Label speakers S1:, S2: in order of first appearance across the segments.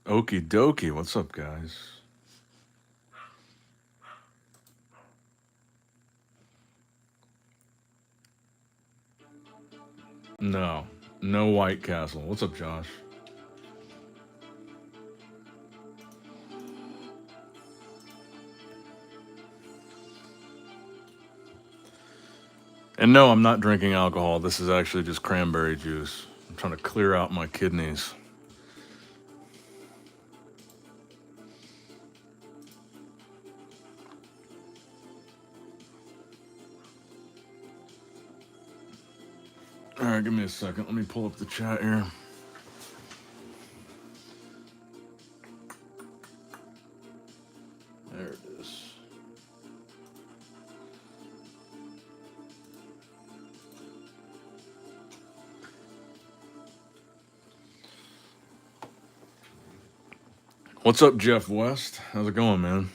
S1: Okie dokie. What's up, guys? No. No White Castle. What's up, Josh? And no, I'm not drinking alcohol. This is actually just cranberry juice. I'm trying to clear out my kidneys. All right, give me a second. Let me pull up the chat here. There it is. What's up, Jeff West? How's it going, man?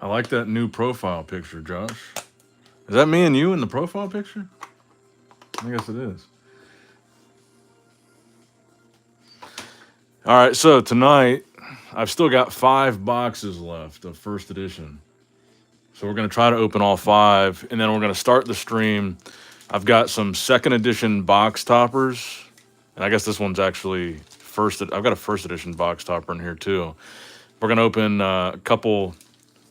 S1: I like that new profile picture, Josh. Is that me and you in the profile picture? I guess it is. All right, so tonight I've still got 5 boxes left of first edition. So we're going to try to open all 5, and then we're going to start the stream. I've got some second edition box toppers, and I guess this one's actually first. I've got a first edition box topper in here too. We're going to open a couple,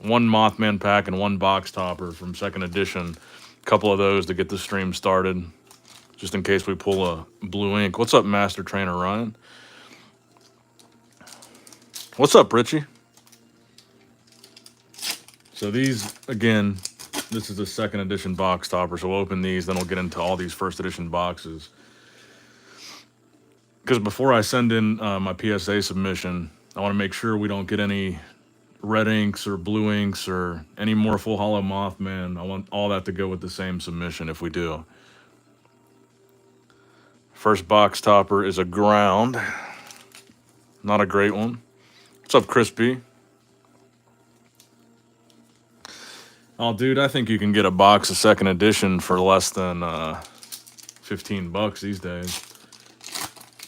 S1: one Mothman pack and one box topper from second edition. A couple of those to get the stream started, just in case we pull a blue ink. What's up, Master Trainer Ryan? What's up, Richie? So these, again, this is a second edition box topper, so we'll open these, then we'll get into all these first edition boxes. Because before I send in my PSA submission, I want to make sure we don't get any red inks or blue inks or any more full hollow Mothman. I want all that to go with the same submission if we do. First box topper is a ground. Not a great one. What's up, Crispy? Oh, dude, I think you can get a box of second edition for less than $15 these days.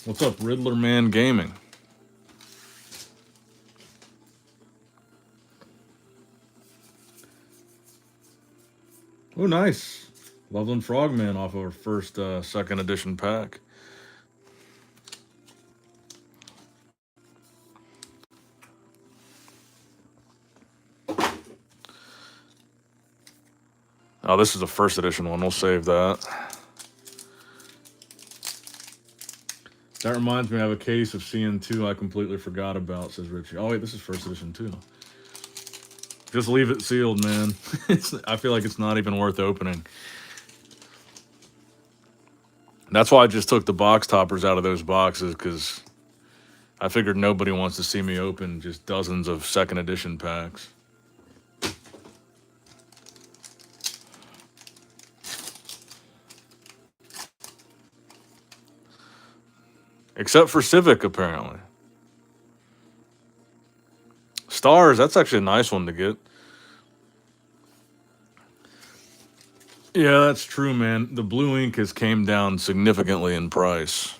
S1: What's up, Riddler Man Gaming? Oh, nice. Loveland Frogman off our first second edition pack. Oh, this is a first edition one. We'll save that. That reminds me, I have a case of CN2 I completely forgot about, says Richie. Oh, wait, this is first edition too. Just leave it sealed, man. I feel like it's not even worth opening. That's why I just took the box toppers out of those boxes, because I figured nobody wants to see me open just dozens of second edition packs. Except for Civic, apparently. Stars, that's actually a nice one to get. Yeah, that's true, man. The blue ink has came down significantly in price.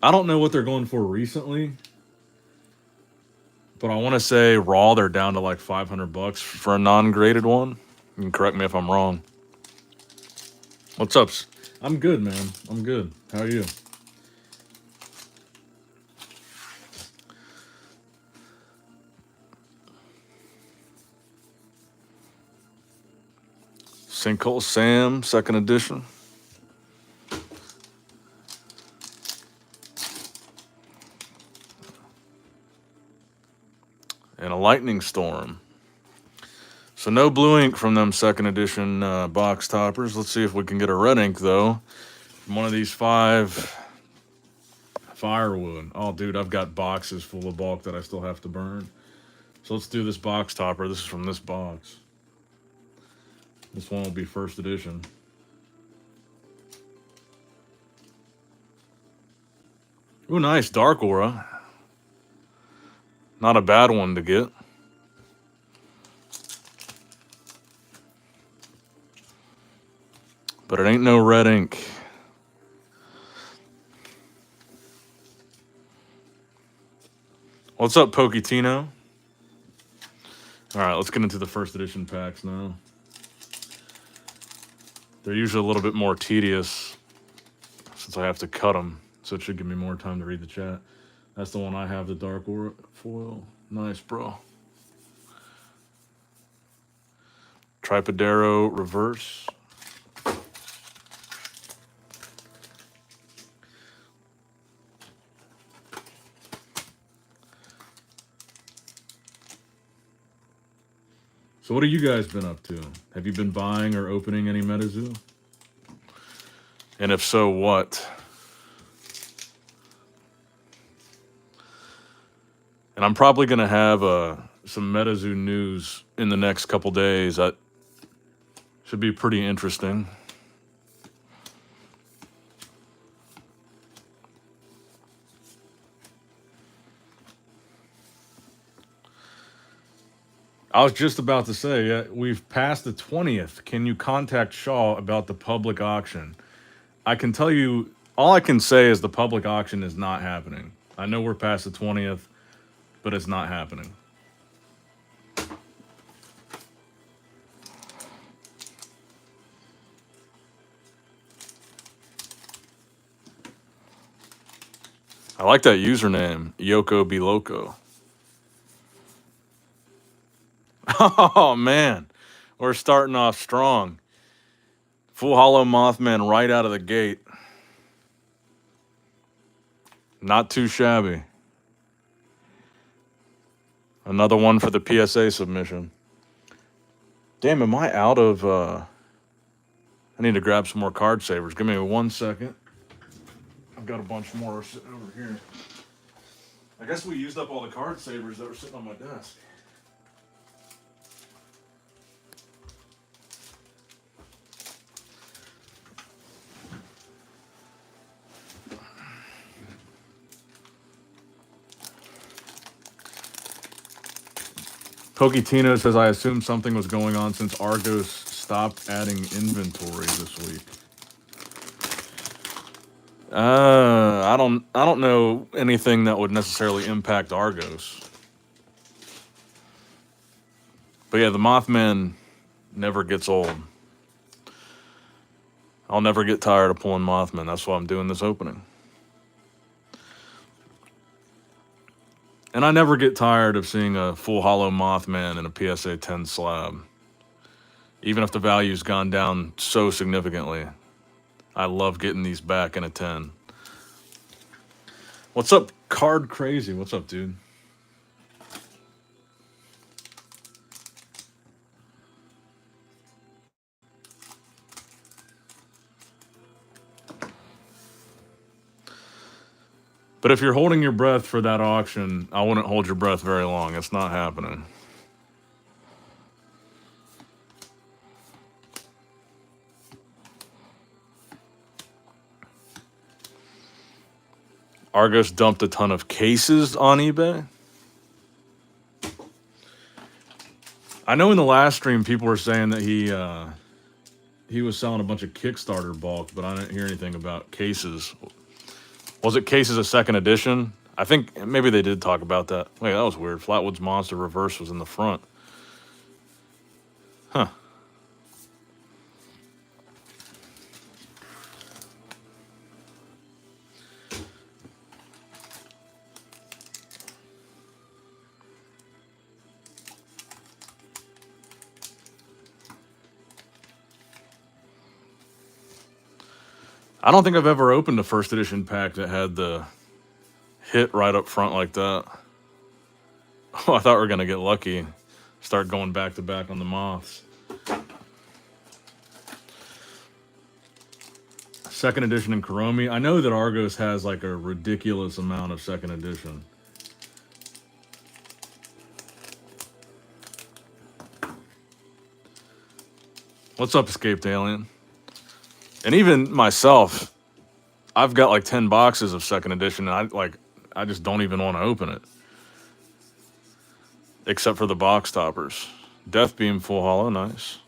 S1: I don't know what they're going for recently, but I want to say raw they're down to like $500 for a non-graded one. You can correct me if I'm wrong. What's up? I'm good, man. I'm good. How are you? Sinkhole Sam, second edition. And a Lightning Storm. So no blue ink from them second edition box toppers. Let's see if we can get a red ink, though, from one of these 5 firewood. Oh, dude, I've got boxes full of bulk that I still have to burn. So let's do this box topper. This is from this box. This one will be first edition. Ooh, nice. Dark Aura. Not a bad one to get. But it ain't no red ink. What's up, Poketino? All right, let's get into the first edition packs now. They're usually a little bit more tedious since I have to cut them, so it should give me more time to read the chat. That's the one I have, the dark aura foil. Nice, bro. Tripodero reverse. So what have you guys been up to? Have you been buying or opening any Metazoo? And if so, what? And I'm probably going to have some Metazoo news in the next couple days. That should be pretty interesting. I was just about to say, we've passed the 20th. Can you contact Shaw about the public auction? I can tell you, all I can say is the public auction is not happening. I know we're past the 20th, but it's not happening. I like that username, Yoko Be Loco. Oh, man. We're starting off strong. Full Hollow Mothman right out of the gate. Not too shabby. Another one for the PSA submission. Damn, am I out of... I need to grab some more card savers. Give me 1 second. I've got a bunch more sitting over here. I guess we used up all the card savers that were sitting on my desk. Poketino says, I assume something was going on since Argos stopped adding inventory this week. I don't know anything that would necessarily impact Argos. But yeah, the Mothman never gets old. I'll never get tired of pulling Mothman. That's why I'm doing this opening. And I never get tired of seeing a full hollow Mothman in a PSA 10 slab. Even if the value's gone down so significantly. I love getting these back in a 10. What's up, Card Crazy? What's up, dude? But if you're holding your breath for that auction, I wouldn't hold your breath very long. It's not happening. Argos dumped a ton of cases on eBay. I know in the last stream people were saying that he was selling a bunch of Kickstarter bulk, but I didn't hear anything about cases. Was it cases of second edition? I think maybe they did talk about that. Wait, that was weird. Flatwoods Monster Reverse was in the front. Huh. I don't think I've ever opened a first edition pack that had the hit right up front like that. Oh, I thought we were going to get lucky. Start going back to back on the moths. Second edition in Kuromi. I know that Argos has like a ridiculous amount of second edition. What's up, Escaped Alien? And even myself, I've got like 10 boxes of second edition, and I just don't even want to open it. Except for the box toppers. Death Beam Full Hollow, nice.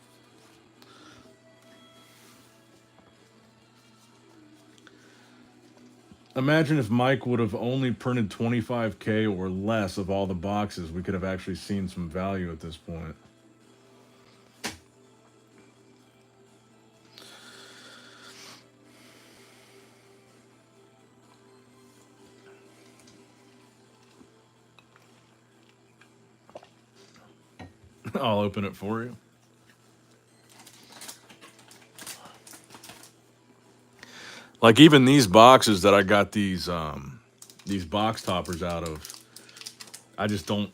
S1: Imagine if Mike would have only printed 25K or less of all the boxes, we could have actually seen some value at this point. I'll open it for you. Like even these boxes that I got these box toppers out of, I just don't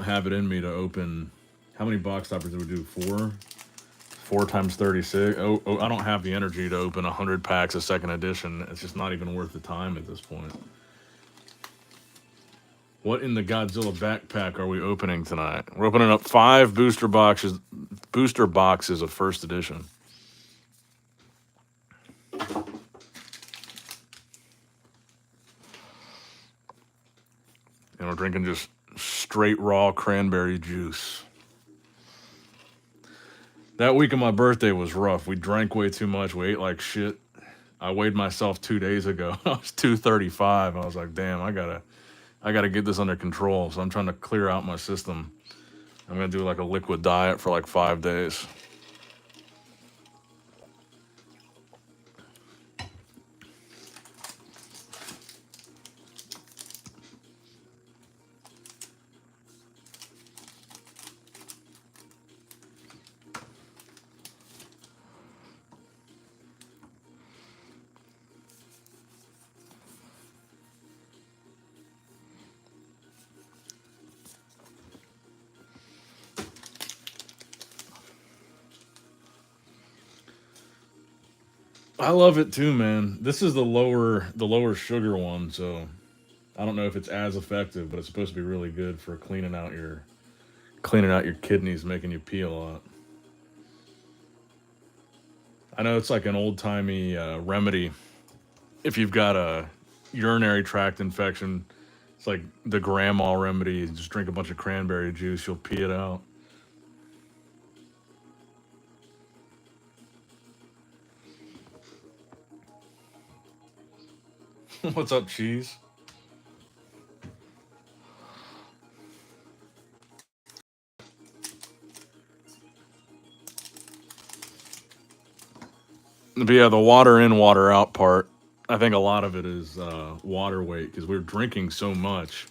S1: have it in me to open. How many box toppers do we do? 4 times 36. Oh, I don't have the energy to open 100 packs of second edition. It's just not even worth the time at this point. What in the Godzilla backpack are we opening tonight? We're opening up 5 booster boxes of first edition. And we're drinking just straight raw cranberry juice. That week of my birthday was rough. We drank way too much. We ate like shit. I weighed myself 2 days ago. I was 235. I was like, damn, I gotta get this under control. So I'm trying to clear out my system. I'm gonna do like a liquid diet for like 5 days. I love it too, man. This is the lower sugar one, so I don't know if it's as effective, but it's supposed to be really good for cleaning out your kidneys, making you pee a lot. I know it's like an old timey remedy if you've got a urinary tract infection. It's like the grandma remedy. You just drink a bunch of cranberry juice, you'll pee it out. What's up, cheese? But yeah, the water in, water out part, I think a lot of it is water weight because we're drinking so much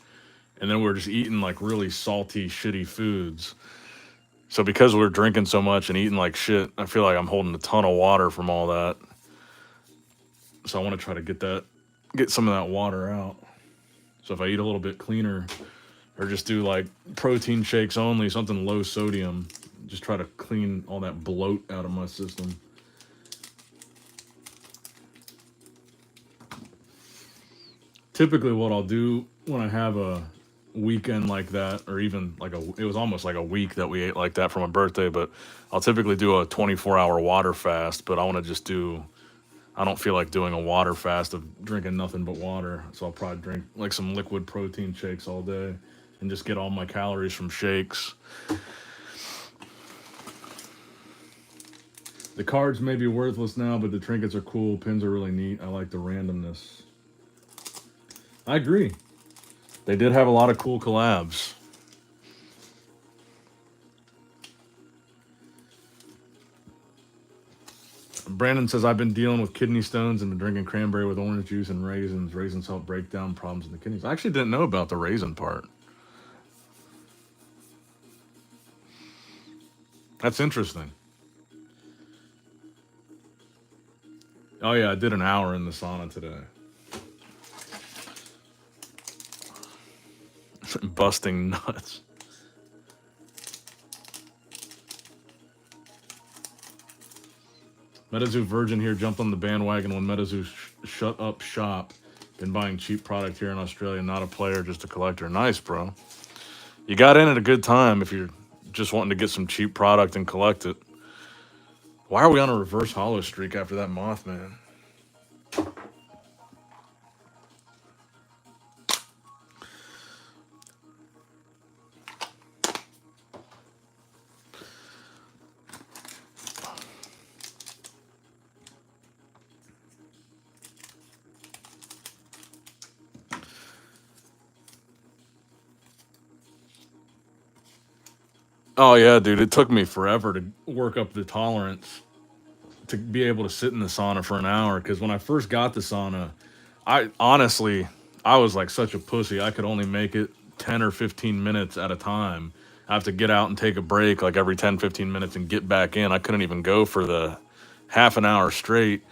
S1: and then we're just eating like really salty, shitty foods. So because we're drinking so much and eating like shit, I feel like I'm holding a ton of water from all that. So I want to try to get some of that water out. So if I eat a little bit cleaner or just do like protein shakes only, something low sodium, just try to clean all that bloat out of my system. Typically what I'll do when I have a weekend like that, or even like it was almost like a week that we ate like that for my birthday, but I'll typically do a 24-hour water fast, but I don't feel like doing a water fast of drinking nothing but water. So I'll probably drink like some liquid protein shakes all day and just get all my calories from shakes. The cards may be worthless now, but the trinkets are cool. Pins are really neat. I like the randomness. I agree. They did have a lot of cool collabs. Brandon says, I've been dealing with kidney stones and been drinking cranberry with orange juice and raisins. Raisins help break down problems in the kidneys. I actually didn't know about the raisin part. That's interesting. Oh, yeah, I did an hour in the sauna today. Busting nuts. Metazoo Virgin here jumped on the bandwagon when Metazoo shut up shop. Been buying cheap product here in Australia. Not a player, just a collector. Nice, bro. You got in at a good time if you're just wanting to get some cheap product and collect it. Why are we on a reverse hollow streak after that Mothman? Oh yeah, dude, it took me forever to work up the tolerance to be able to sit in the sauna for an hour. Because when I first got the sauna, I honestly, I was like such a pussy. I could only make it 10 or 15 minutes at a time. I have to get out and take a break like every 10, 15 minutes and get back in. I couldn't even go for the half an hour straight.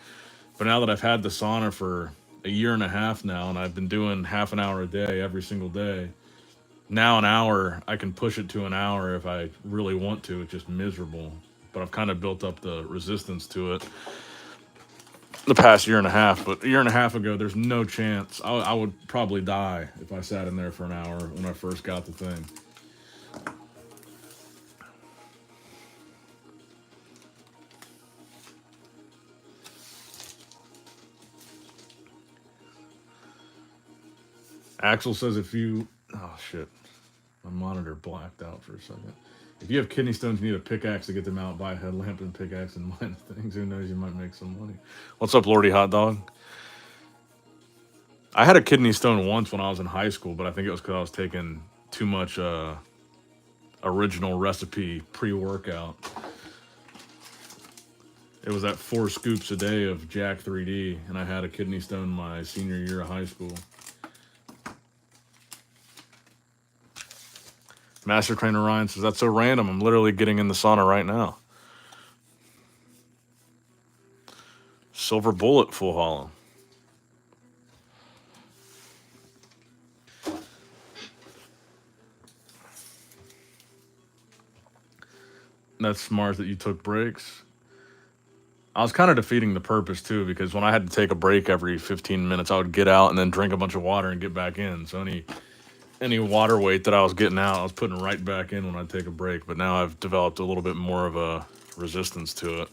S1: But now that I've had the sauna for a year and a half now, and I've been doing half an hour a day every single day, now an hour, I can push it to an hour if I really want to. It's just miserable. But I've kind of built up the resistance to it the past year and a half. But a year and a half ago, there's no chance. I would probably die if I sat in there for an hour when I first got the thing. Axel says if you... Oh, shit. My monitor blacked out for a second. If you have kidney stones, you need a pickaxe to get them out. Buy a headlamp and pickaxe and mine things. Who knows? You might make some money. What's up, Lordy Hot Dog? I had a kidney stone once when I was in high school, but I think it was because I was taking too much original recipe pre-workout. It was at 4 scoops a day of Jack 3D, and I had a kidney stone my senior year of high school. Master Trainer Ryan says, that's so random. I'm literally getting in the sauna right now. Silver Bullet Full Hollow. That's smart that you took breaks. I was kind of defeating the purpose too, because when I had to take a break every 15 minutes, I would get out and then drink a bunch of water and get back in. So any water weight that I was getting out, I was putting right back in when I'd take a break. But now I've developed a little bit more of a resistance to it.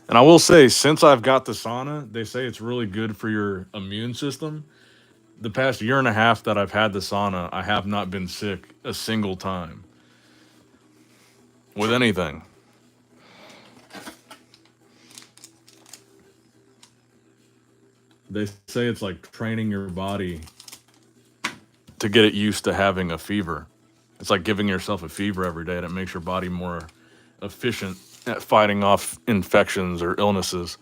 S1: And I will say, since I've got the sauna, they say it's really good for your immune system. The past year and a half that I've had the sauna, I have not been sick a single time with anything. They say it's like training your body to get it used to having a fever. It's like giving yourself a fever every day, and it makes your body more efficient at fighting off infections or illnesses.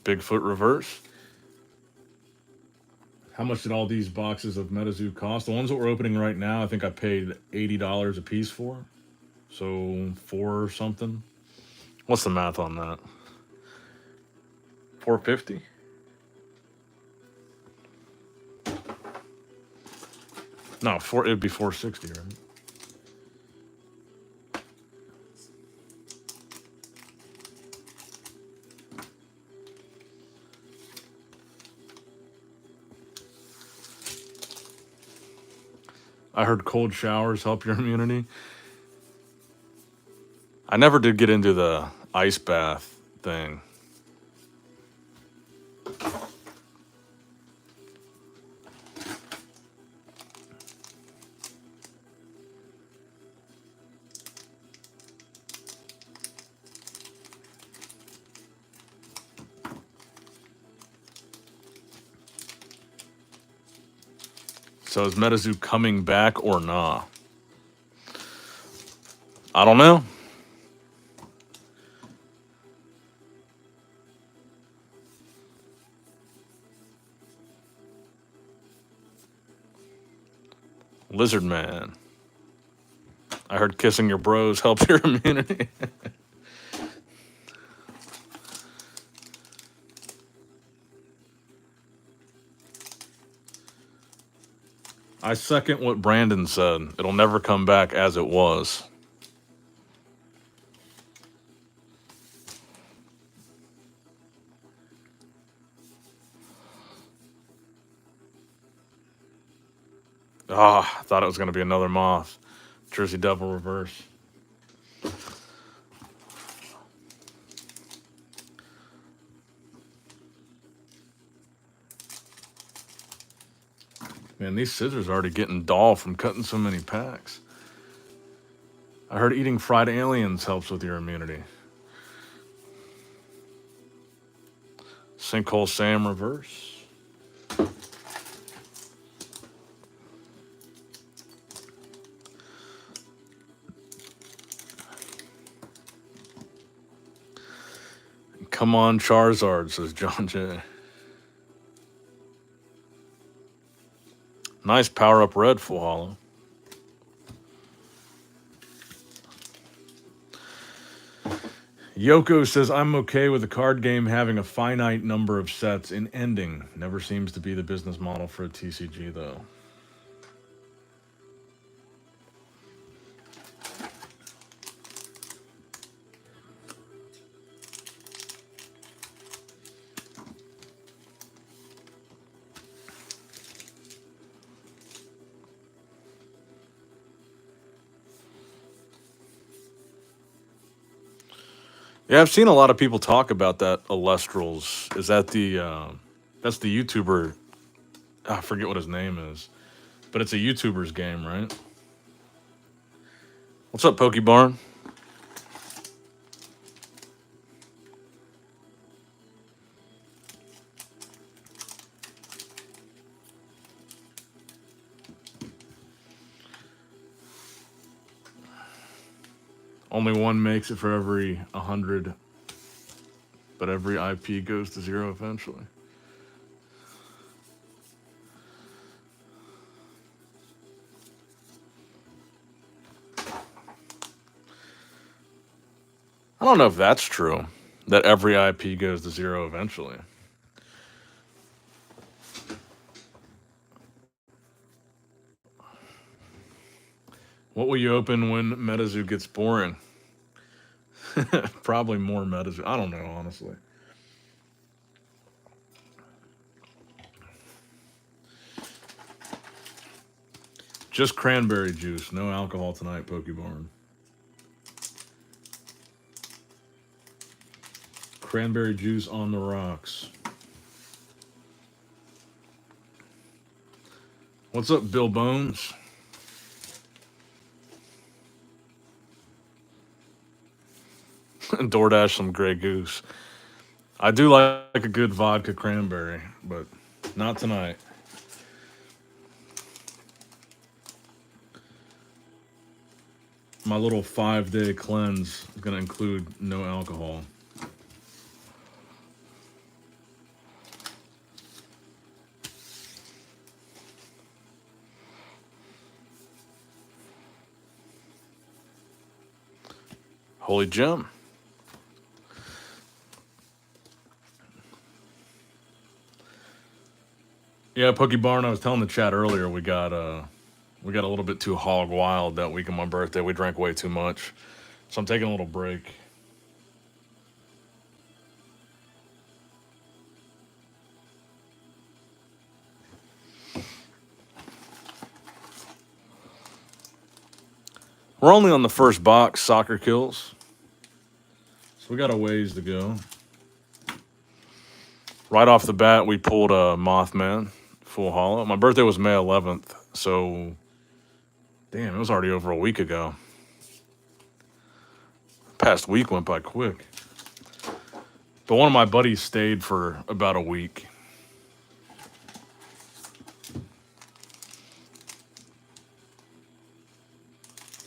S1: Bigfoot reverse. How much did all these boxes of Metazoo cost? The ones that we're opening right now, I think I paid $80 a piece for. So 4 or something. What's the math on that? 450? No, it'd be 460, right? I heard cold showers help your immunity. I never did get into the ice bath thing. So is Metazoo coming back or not? I don't know. Lizard Man. I heard kissing your bros helps your immunity. I second what Brandon said. It'll never come back as it was. Ah, I thought it was going to be another moth. Jersey Devil reverse. Man, these scissors are already getting dull from cutting so many packs. I heard eating fried aliens helps with your immunity. Sinkhole Sam reverse. Come on, Charizard, says John J. Nice power up red full hollow. Yoko says, I'm okay with the card game having a finite number of sets in ending. Never seems to be the business model for a TCG, though. Yeah, I've seen a lot of people talk about that Alestrals. Is that that's the YouTuber, I forget what his name is, but it's a YouTuber's game, right? What's up, Pokebarn? Only one makes it for every 100, but every IP goes to 0 eventually. I don't know if that's true, that every IP goes to 0 eventually. What will you open when Metazoo gets boring? Probably more Metazoo. I don't know, honestly. Just cranberry juice. No alcohol tonight, Pokebarn. Cranberry juice on the rocks. What's up, Bill Bones? DoorDash some Grey Goose. I do like a good vodka cranberry, but not tonight. My little 5-day cleanse is going to include no alcohol. Holy gem. Yeah, Pokebarn, I was telling the chat earlier, we got a little bit too hog wild that week of my birthday. We drank way too much. So I'm taking a little break. We're only on the first box, Soccer Kills. So we got a ways to go. Right off the bat, we pulled a Mothman, full hollow. My birthday was May 11th, so damn, it was already over a week ago. Past week went by quick. But one of my buddies stayed for about a week.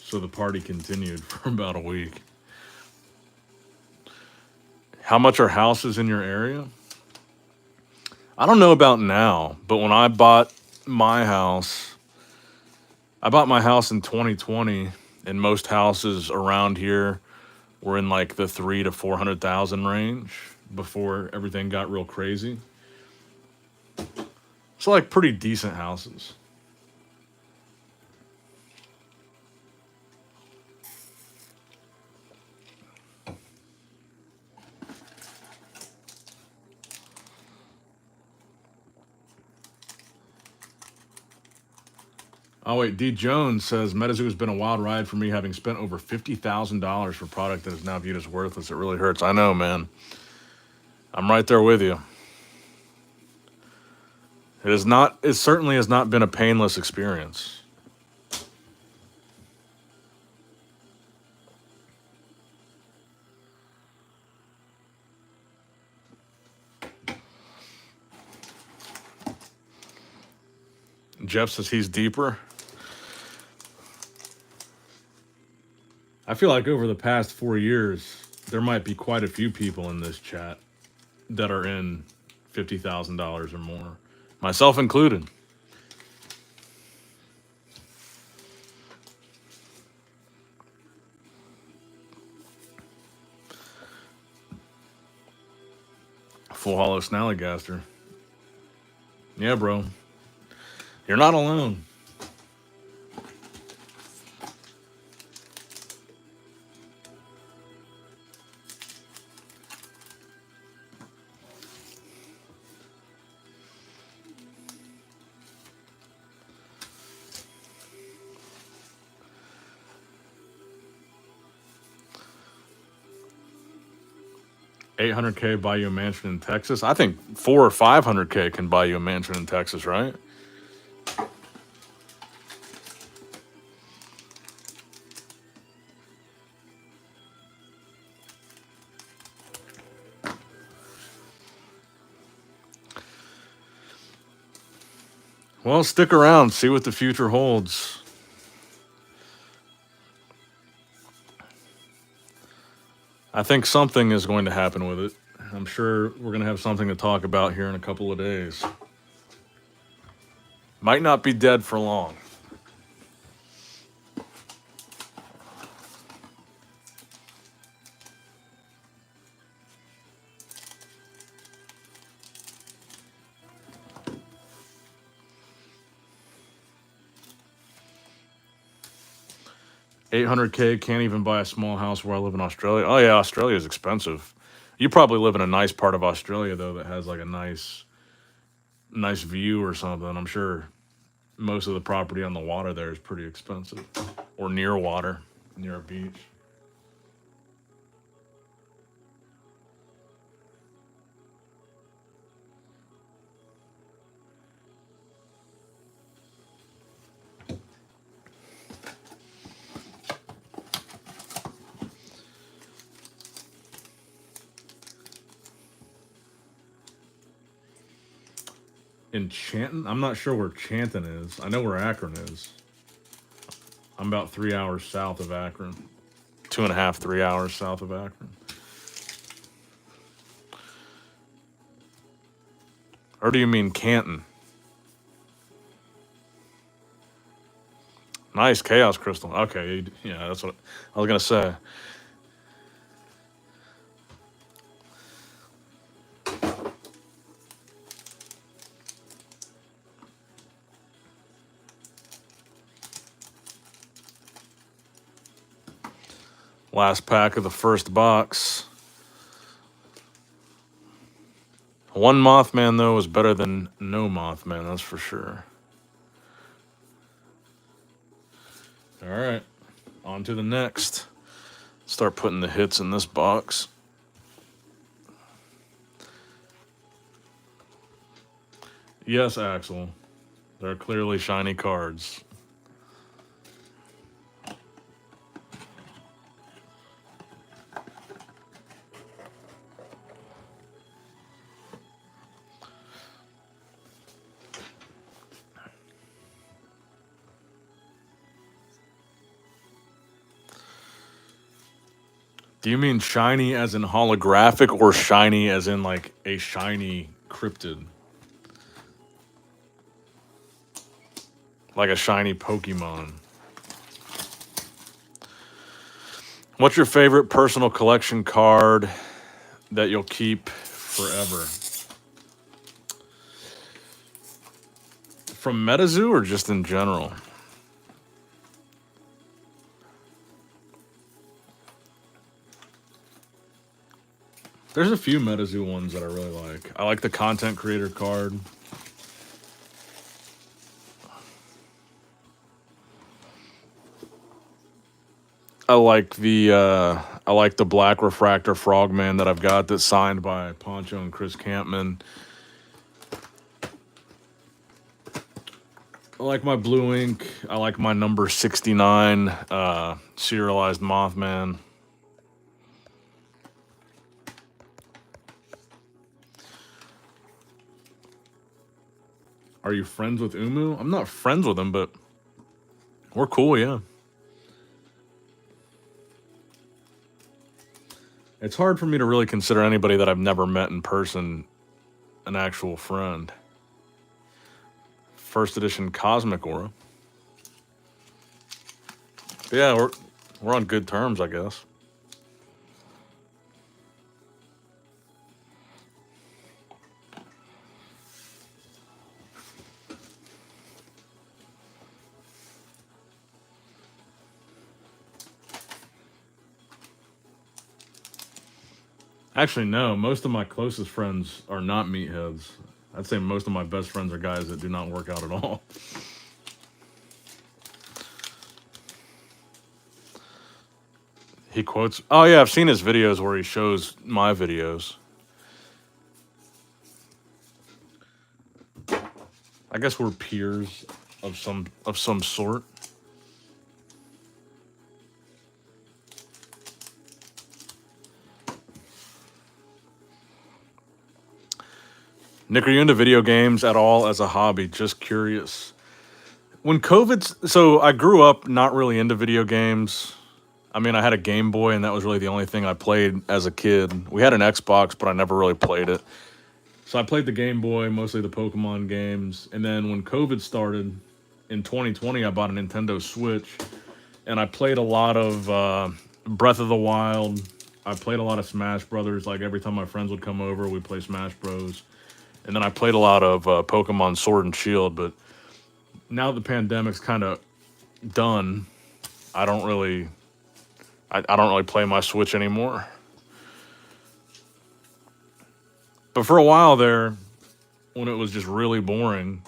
S1: So the party continued for about a week. How much are houses in your area? I don't know about now, but when I bought my house in 2020, and most houses around here were in like the 300,000 to 400,000 range before everything got real crazy. So like pretty decent houses. Oh wait, D Jones says Metazoo has been a wild ride for me, having spent over $50,000 for product that is now viewed as worthless. It really hurts. I know, man. I'm right there with you. It certainly has not been a painless experience. Jeff says he's deeper. I feel like over the past 4 years, there might be quite a few people in this chat that are in $50,000 or more, myself included. Full Hollow Snallygaster. Yeah, bro. You're not alone. $800K buy you a mansion in Texas. I think 400 or 500K can buy you a mansion in Texas, right? Well, stick around, see what the future holds. I think something is going to happen with it. I'm sure we're going to have something to talk about here in a couple of days. Might not be dead for long. $800K can't even buy a small house where I live in Australia. Oh yeah, Australia is expensive. You probably live in a nice part of Australia though that has like a nice view or something. I'm sure most of the property on the water there is pretty expensive, or near water, near a beach. In Chanton? I'm not sure where Chanton is. I know where Akron is. I'm about 3 hours south of Akron. 2.5, 3 hours south of Akron. Or do you mean Canton? Nice Chaos Crystal. Okay, yeah, that's what I was going to say. Last pack of the first box. One Mothman, though, is better than no Mothman, that's for sure. All right, on to the next. Start putting the hits in this box. Yes, Axel. They're clearly shiny cards. Do you mean shiny as in holographic or shiny as in like a shiny cryptid? Like a shiny Pokemon. What's your favorite personal collection card that you'll keep forever? From Metazoo or just in general? There's a few Metazoo ones that I really like. I like the content creator card. I like the Black Refractor Frogman that I've got that's signed by Poncho and Chris Campman. I like my Blue Ink. I like my number 69 serialized Mothman. Are you friends with Umu? I'm not friends with him, but we're cool, yeah. It's hard for me to really consider anybody that I've never met in person an actual friend. First edition Cosmic Aura. But yeah, we're on good terms, I guess. Actually, no. Most of my closest friends are not meatheads. I'd say most of my best friends are guys that do not work out at all. He quotes. Oh yeah, I've seen his videos where he shows my videos. I guess we're peers of some sort. Nick, are you into video games at all as a hobby? Just curious. When COVID, so I grew up not really into video games. I mean, I had a Game Boy, and that was really the only thing I played as a kid. We had an Xbox, but I never really played it. So I played the Game Boy, mostly the Pokemon games. And then when COVID started in 2020, I bought a Nintendo Switch, and I played a lot of Breath of the Wild. I played a lot of Smash Brothers. Like every time my friends would come over, we'd play Smash Bros. And then I played a lot of Pokemon Sword and Shield. But now the pandemic's kind of done, I don't really, I don't really play my Switch anymore. But for a while there, when it was just really boring,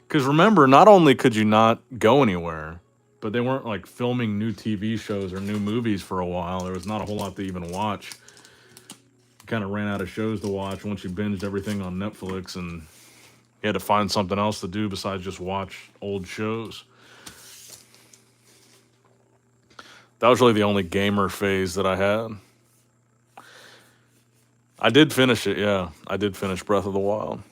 S1: because remember, not only could you not go anywhere, but they weren't like filming new TV shows or new movies for a while. There was not a whole lot to even watch. You kind of ran out of shows to watch once you binged everything on Netflix, and you had to find something else to do besides just watch old shows. That was really the only gamer phase that I had. I did finish it, yeah. I did finish Breath of the Wild.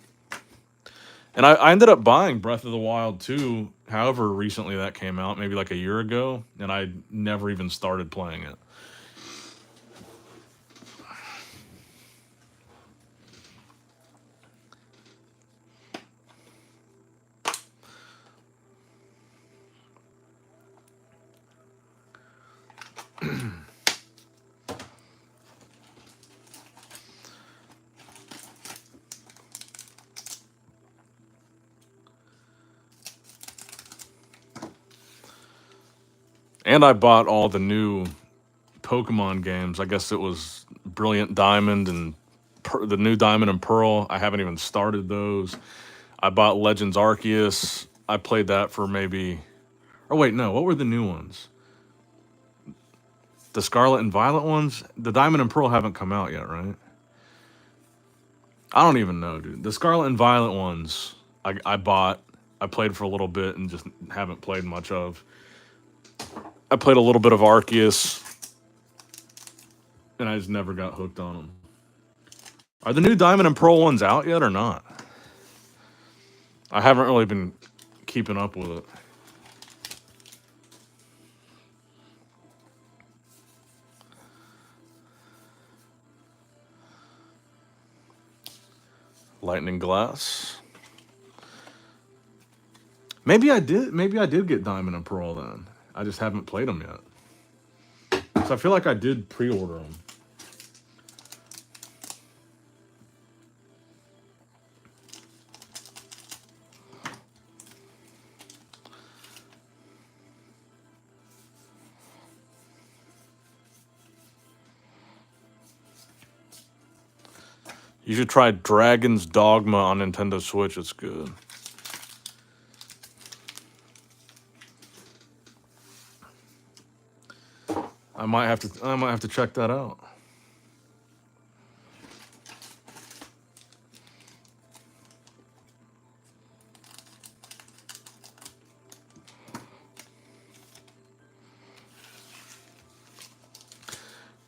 S1: And I ended up buying Breath of the Wild 2, however recently that came out, maybe like a year ago, and I never even started playing it. And I bought all the new Pokemon games. I guess it was Brilliant Diamond and the new Diamond and Pearl. I haven't even started those. I bought Legends Arceus. I played that for maybe. Oh wait, no. What were the new ones? The Scarlet and Violet ones. The Diamond and Pearl haven't come out yet, right? I don't even know, dude. The Scarlet and Violet ones I bought. I played for a little bit and just haven't played much of. I played a little bit of Arceus, and I just never got hooked on them. Are the new Diamond and Pearl ones out yet or not? I haven't really been keeping up with it. Lightning Glass. Maybe I did. Maybe I did get Diamond and Pearl then. I just haven't played them yet. So I feel like I did pre-order them. You should try Dragon's Dogma on Nintendo Switch. It's good. I might have to check that out.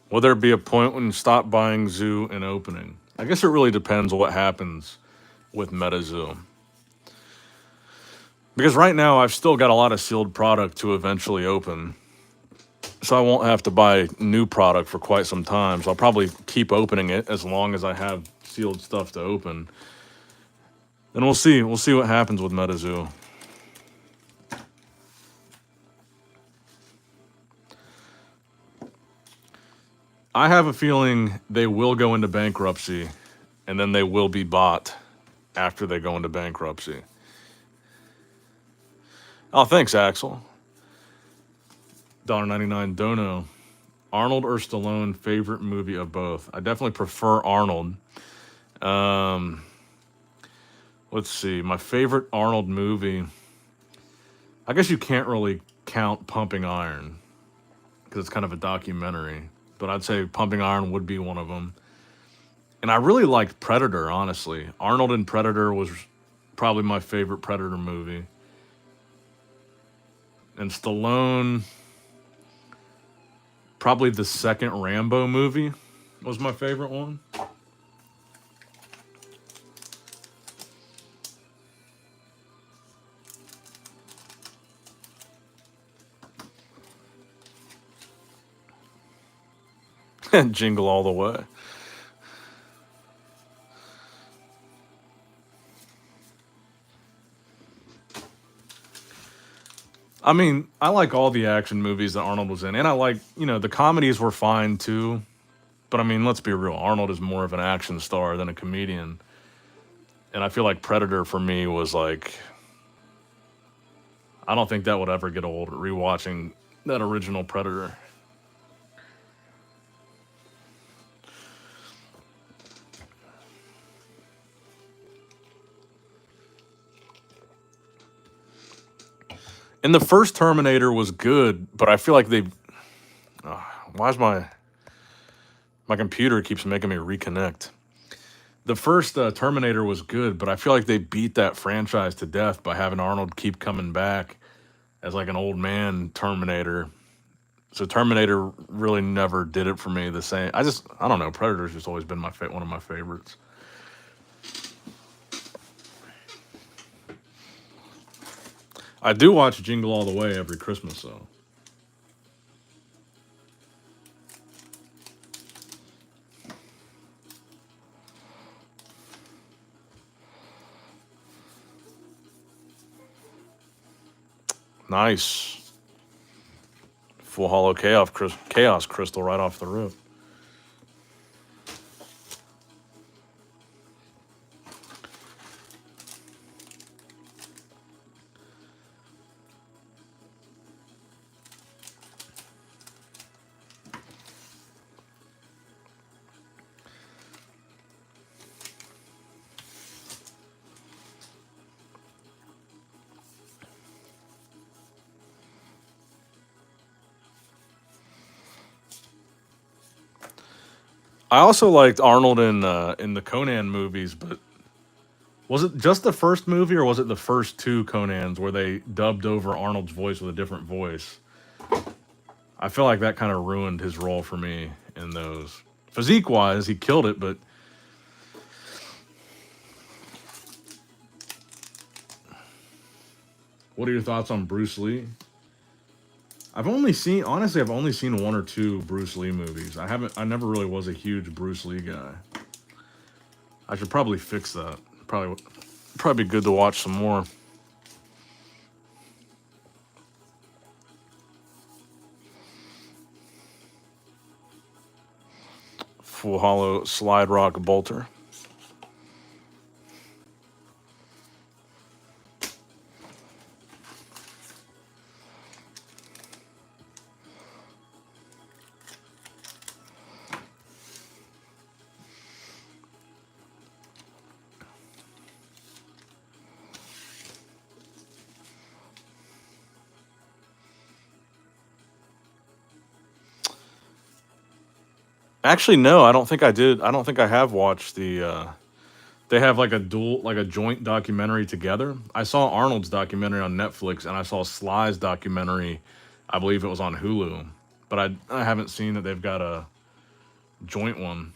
S1: Will there be a point when you stop buying Zoo and opening? I guess it really depends on what happens with Metazoo. Because right now I've still got a lot of sealed product to eventually open. So I won't have to buy new product for quite some time. So I'll probably keep opening it as long as I have sealed stuff to open. And we'll see. We'll see what happens with Metazoo. I have a feeling they will go into bankruptcy, and then they will be bought after they go into bankruptcy. Oh, thanks, Axel. $1.99 dono. Arnold or Stallone, favorite movie of both? I definitely prefer Arnold. Let's see. My favorite Arnold movie. I guess you can't really count Pumping Iron because it's kind of a documentary. But I'd say Pumping Iron would be one of them. And I really liked Predator, honestly. Arnold in Predator was probably my favorite Predator movie. And Stallone, probably the second Rambo movie was my favorite one. Jingle All the Way. I mean, I like all the action movies that Arnold was in. And I like, the comedies were fine too. But I mean, let's be real. Arnold is more of an action star than a comedian. And I feel like Predator for me was like, I don't think that would ever get old rewatching that original Predator. And the first Terminator was good, but I feel like they. Why is my computer keeps making me reconnect? The first Terminator was good, but I feel like they beat that franchise to death by having Arnold keep coming back as like an old man Terminator. So Terminator really never did it for me the same. I don't know. Predator's just always been one of my favorites. I do watch Jingle All the Way every Christmas, though. Nice. Full Hollow Chaos Crystal right off the rip. I also liked Arnold in the Conan movies, but was it just the first movie or was it the first two Conans where they dubbed over Arnold's voice with a different voice? I feel like that kind of ruined his role for me in those. Physique wise, he killed it, but what are your thoughts on Bruce Lee? I've only seen one or two Bruce Lee movies. I never really was a huge Bruce Lee guy. I should probably fix that. Probably be good to watch some more. Full Hollow Slide Rock Bolter. Actually, no, I don't think I did. I don't think I have watched the. They have like a joint documentary together. I saw Arnold's documentary on Netflix, and I saw Sly's documentary. I believe it was on Hulu, but I haven't seen that they've got a joint one.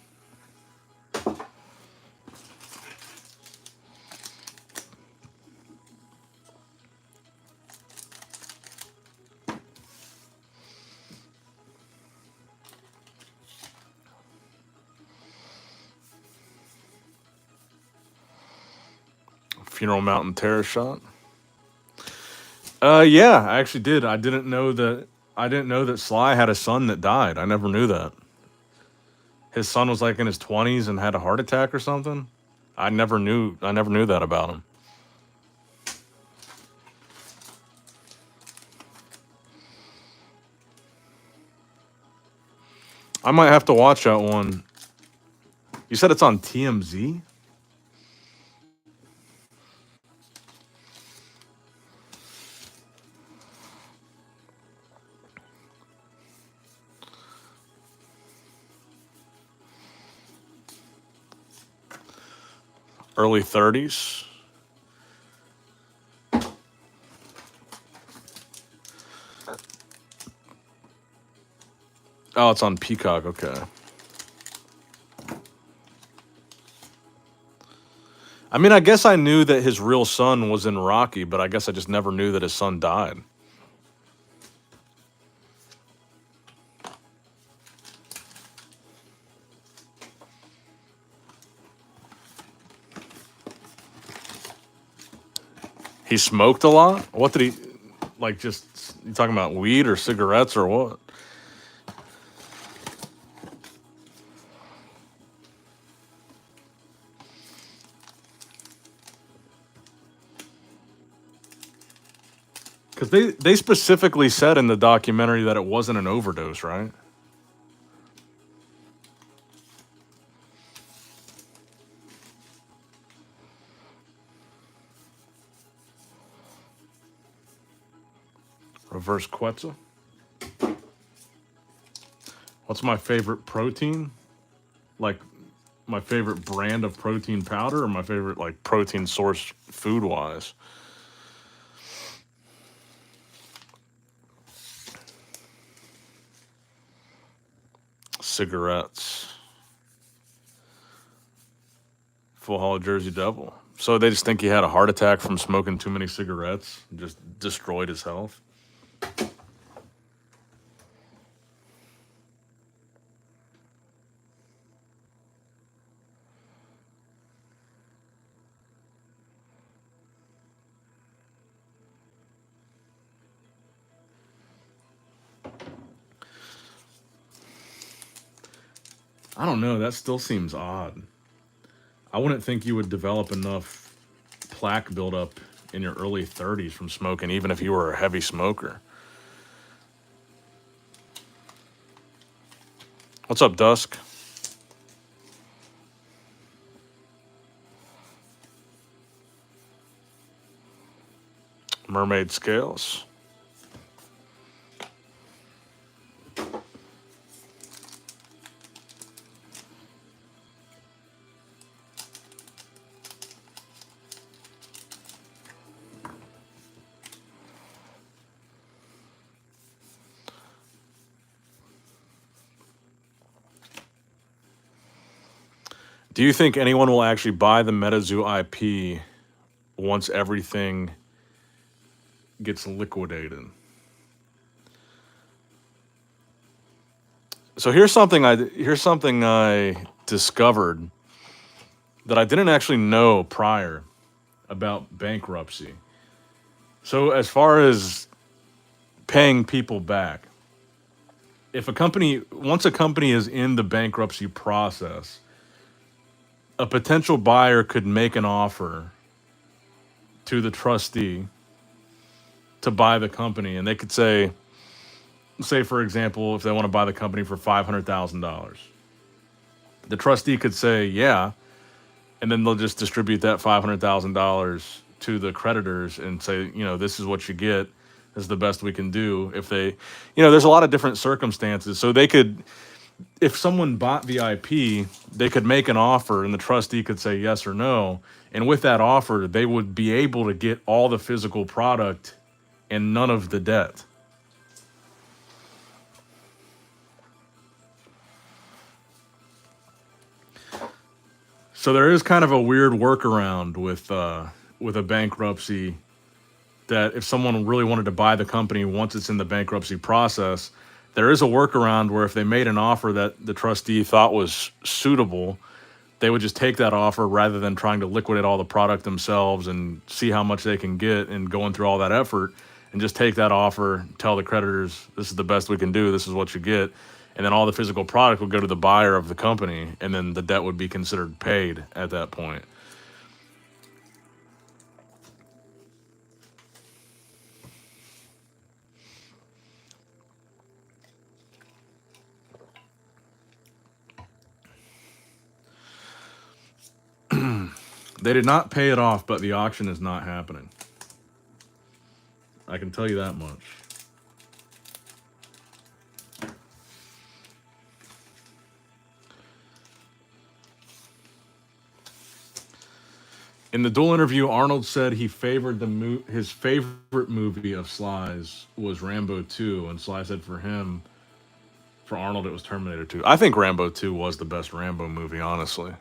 S1: Funeral Mountain Terrace shot. Yeah, I actually did. I didn't know that Sly had a son that died. I never knew that. His son was like in his 20s and had a heart attack or something. I never knew that about him. I might have to watch that one. You said it's on TMZ? Early 30s. Oh, it's on Peacock. Okay. I mean, I guess I knew that his real son was in Rocky, but I guess I just never knew that his son died. He smoked a lot? What did he, like, just, you talking about weed or cigarettes or what? Because they specifically said in the documentary that it wasn't an overdose, right? Reverse Quetzal. What's my favorite protein? Like, my favorite brand of protein powder, or my favorite, like, protein source food-wise? Cigarettes. Full Hollow Jersey Devil. So they just think he had a heart attack from smoking too many cigarettes, just destroyed his health. I don't know. That still seems odd. I wouldn't think you would develop enough plaque buildup in your early 30s from smoking, even if you were a heavy smoker. What's up, Dusk? Mermaid Scales. Do you think anyone will actually buy the Metazoo IP once everything gets liquidated? So here's something I discovered that I didn't actually know prior about bankruptcy. So as far as paying people back, once a company is in the bankruptcy process, a potential buyer could make an offer to the trustee to buy the company, and they could say for example, if they want to buy the company for $500,000, the trustee could say yeah, and then they'll just distribute that $500,000 to the creditors and say, this is what you get. This is the best we can do. If they, there's a lot of different circumstances, so they could, if someone bought the IP, they could make an offer and the trustee could say yes or no. And with that offer, they would be able to get all the physical product and none of the debt. So there is kind of a weird workaround with a bankruptcy, that if someone really wanted to buy the company once it's in the bankruptcy process, there is a workaround where if they made an offer that the trustee thought was suitable, they would just take that offer rather than trying to liquidate all the product themselves and see how much they can get and going through all that effort, and just take that offer, tell the creditors, this is the best we can do, this is what you get. And then all the physical product would go to the buyer of the company, and then the debt would be considered paid at that point. They did not pay it off, but the auction is not happening. I can tell you that much. In the dual interview, Arnold said he favored his favorite movie of Sly's was Rambo 2, and Sly said for him, for Arnold, it was Terminator 2. I think Rambo 2 was the best Rambo movie, honestly.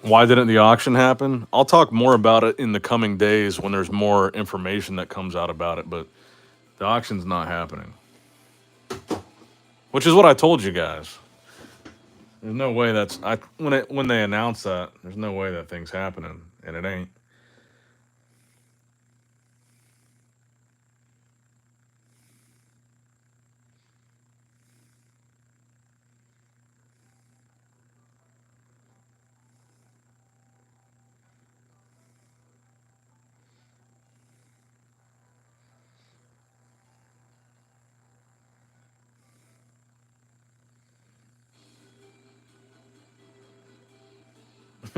S1: Why didn't the auction happen? I'll talk more about it in the coming days when there's more information that comes out about it, but the auction's not happening. Which is what I told you guys. There's no way when they announce that, there's no way that thing's happening, and it ain't.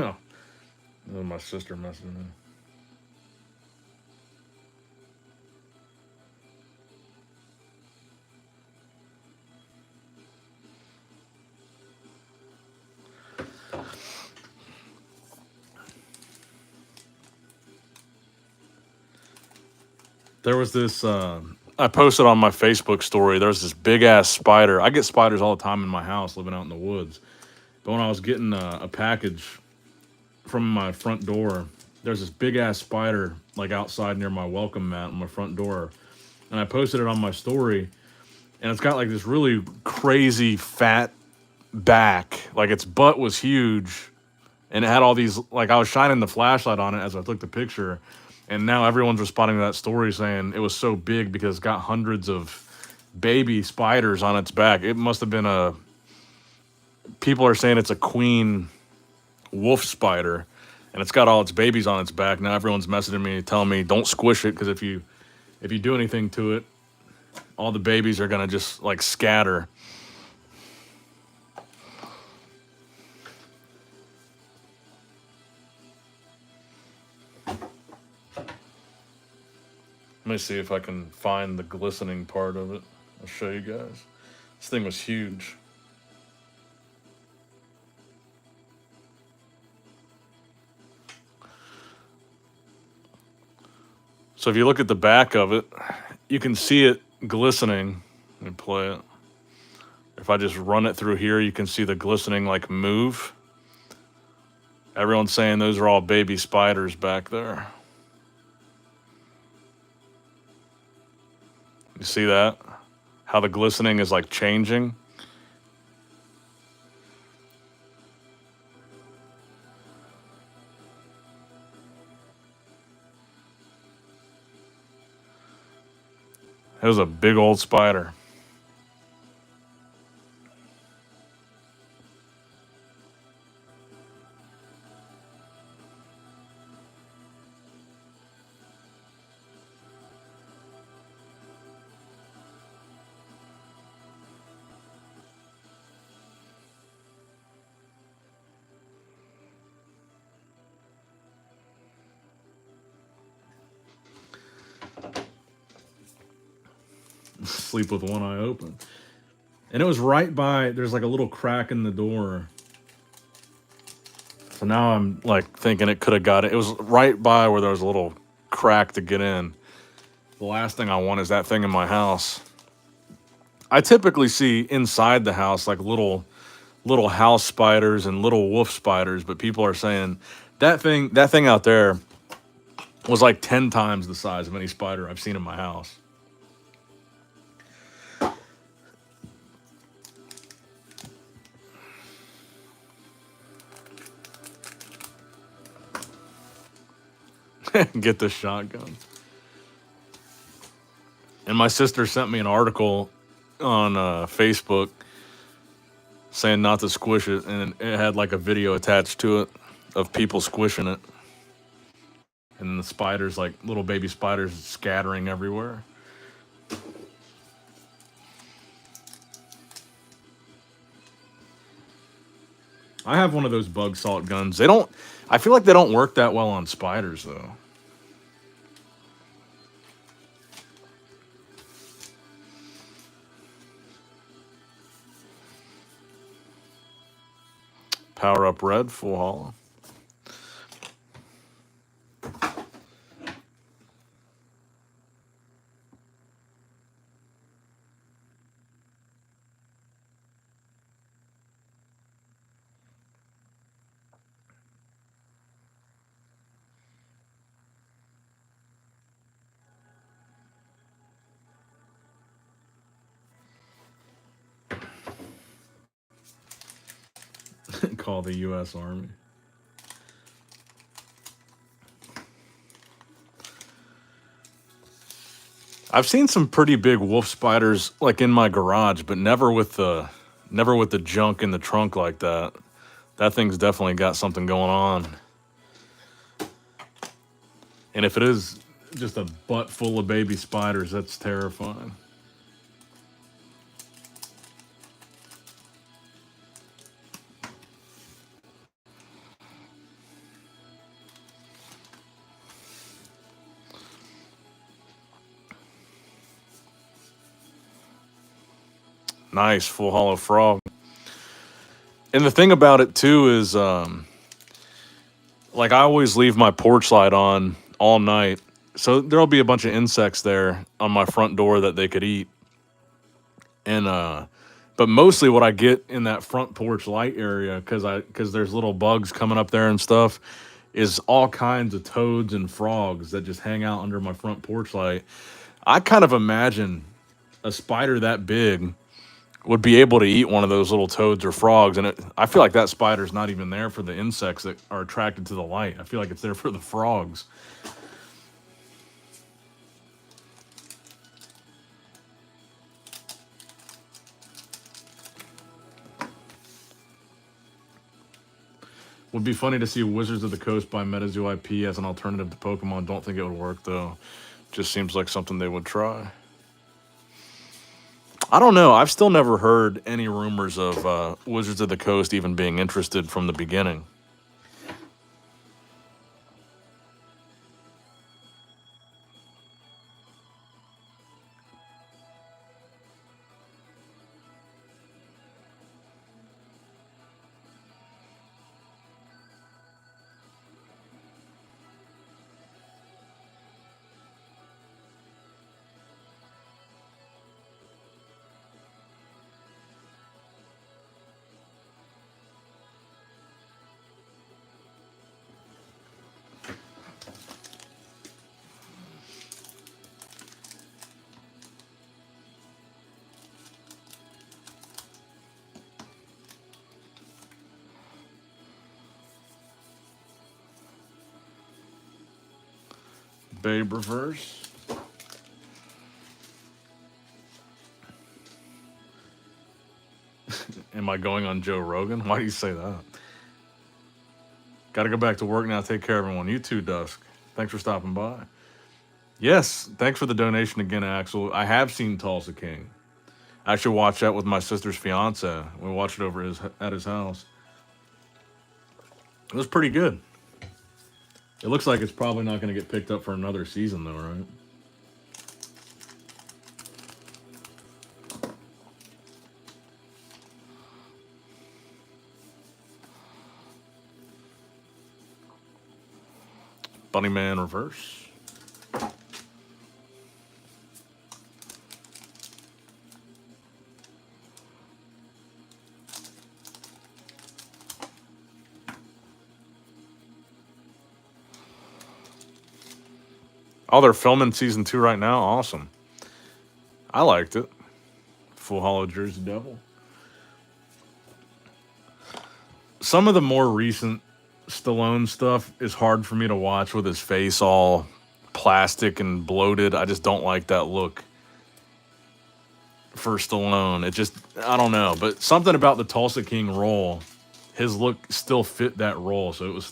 S1: Oh, that was my sister messaging me. There was this. I posted on my Facebook story. There's this big ass spider. I get spiders all the time in my house, living out in the woods. But when I was getting a package from my front door, there's this big ass spider like outside near my welcome mat on my front door, and I posted it on my story. And it's got like this really crazy fat back, like its butt was huge, and it had all these, like I was shining the flashlight on it as I took the picture, and now everyone's responding to that story saying it was so big because it's got hundreds of baby spiders on its back. It must have been people are saying it's a queen wolf spider, and it's got all its babies on its back. Now everyone's messaging me telling me don't squish it, because if you do anything to it, all the babies are gonna just like scatter. Let me see if I can find the glistening part of it. I'll show you guys. This thing was huge. So if you look at the back of it, you can see it glistening. Let me play it. If I just run it through here, you can see the glistening like move. Everyone's saying those are all baby spiders back there. You see that? How the glistening is like changing. It was a big old spider. sleep with one eye open. And it was right by, there's like a little crack in the door. So now I'm like thinking it could have got it. It was right by where there was a little crack to get in. The last thing I want is that thing in my house. I typically see inside the house like little house spiders and little wolf spiders, but people are saying that thing out there was like 10 times the size of any spider I've seen in my house. Get the shotgun. And my sister sent me an article on Facebook saying not to squish it, and it had like a video attached to it of people squishing it. And the spiders, like little baby spiders, scattering everywhere. I have one of those bug salt guns. I feel like they don't work that well on spiders, though. Power up red, full hollow. Call the U.S. Army. I've seen some pretty big wolf spiders like in my garage, but never with the junk in the trunk like that. That thing's definitely got something going on. And if it is just a butt full of baby spiders, that's terrifying. Nice, full hollow frog. And the thing about it too is, like I always leave my porch light on all night, so there'll be a bunch of insects there on my front door that they could eat. And but mostly what I get in that front porch light area, because there's little bugs coming up there and stuff, is all kinds of toads and frogs that just hang out under my front porch light. I kind of imagine a spider that big would be able to eat one of those little toads or frogs, and I feel like that spider's not even there for the insects that are attracted to the light. I feel like it's there for the frogs. Would be funny to see Wizards of the Coast by Metazoo IP as an alternative to Pokemon. Don't think it would work, though. Just seems like something they would try. I don't know. I've still never heard any rumors of Wizards of the Coast even being interested from the beginning. Babe reverse. Am I going on Joe Rogan? Why do you say that? Got to go back to work now. Take care, everyone. You too, Dusk. Thanks for stopping by. Yes, thanks for the donation again, Axel. I have seen Tulsa King. I should watch that with my sister's fiance. We watched it over at his house. It was pretty good. It looks like it's probably not going to get picked up for another season, though, right? Bunny Man reverse. Oh, they're filming season 2 right now. Awesome. I liked it. Full Hollow Jersey Devil. Some of the more recent Stallone stuff is hard for me to watch with his face all plastic and bloated. I just don't like that look for Stallone. It just, I don't know. But something about the Tulsa King role, his look still fit that role. So it was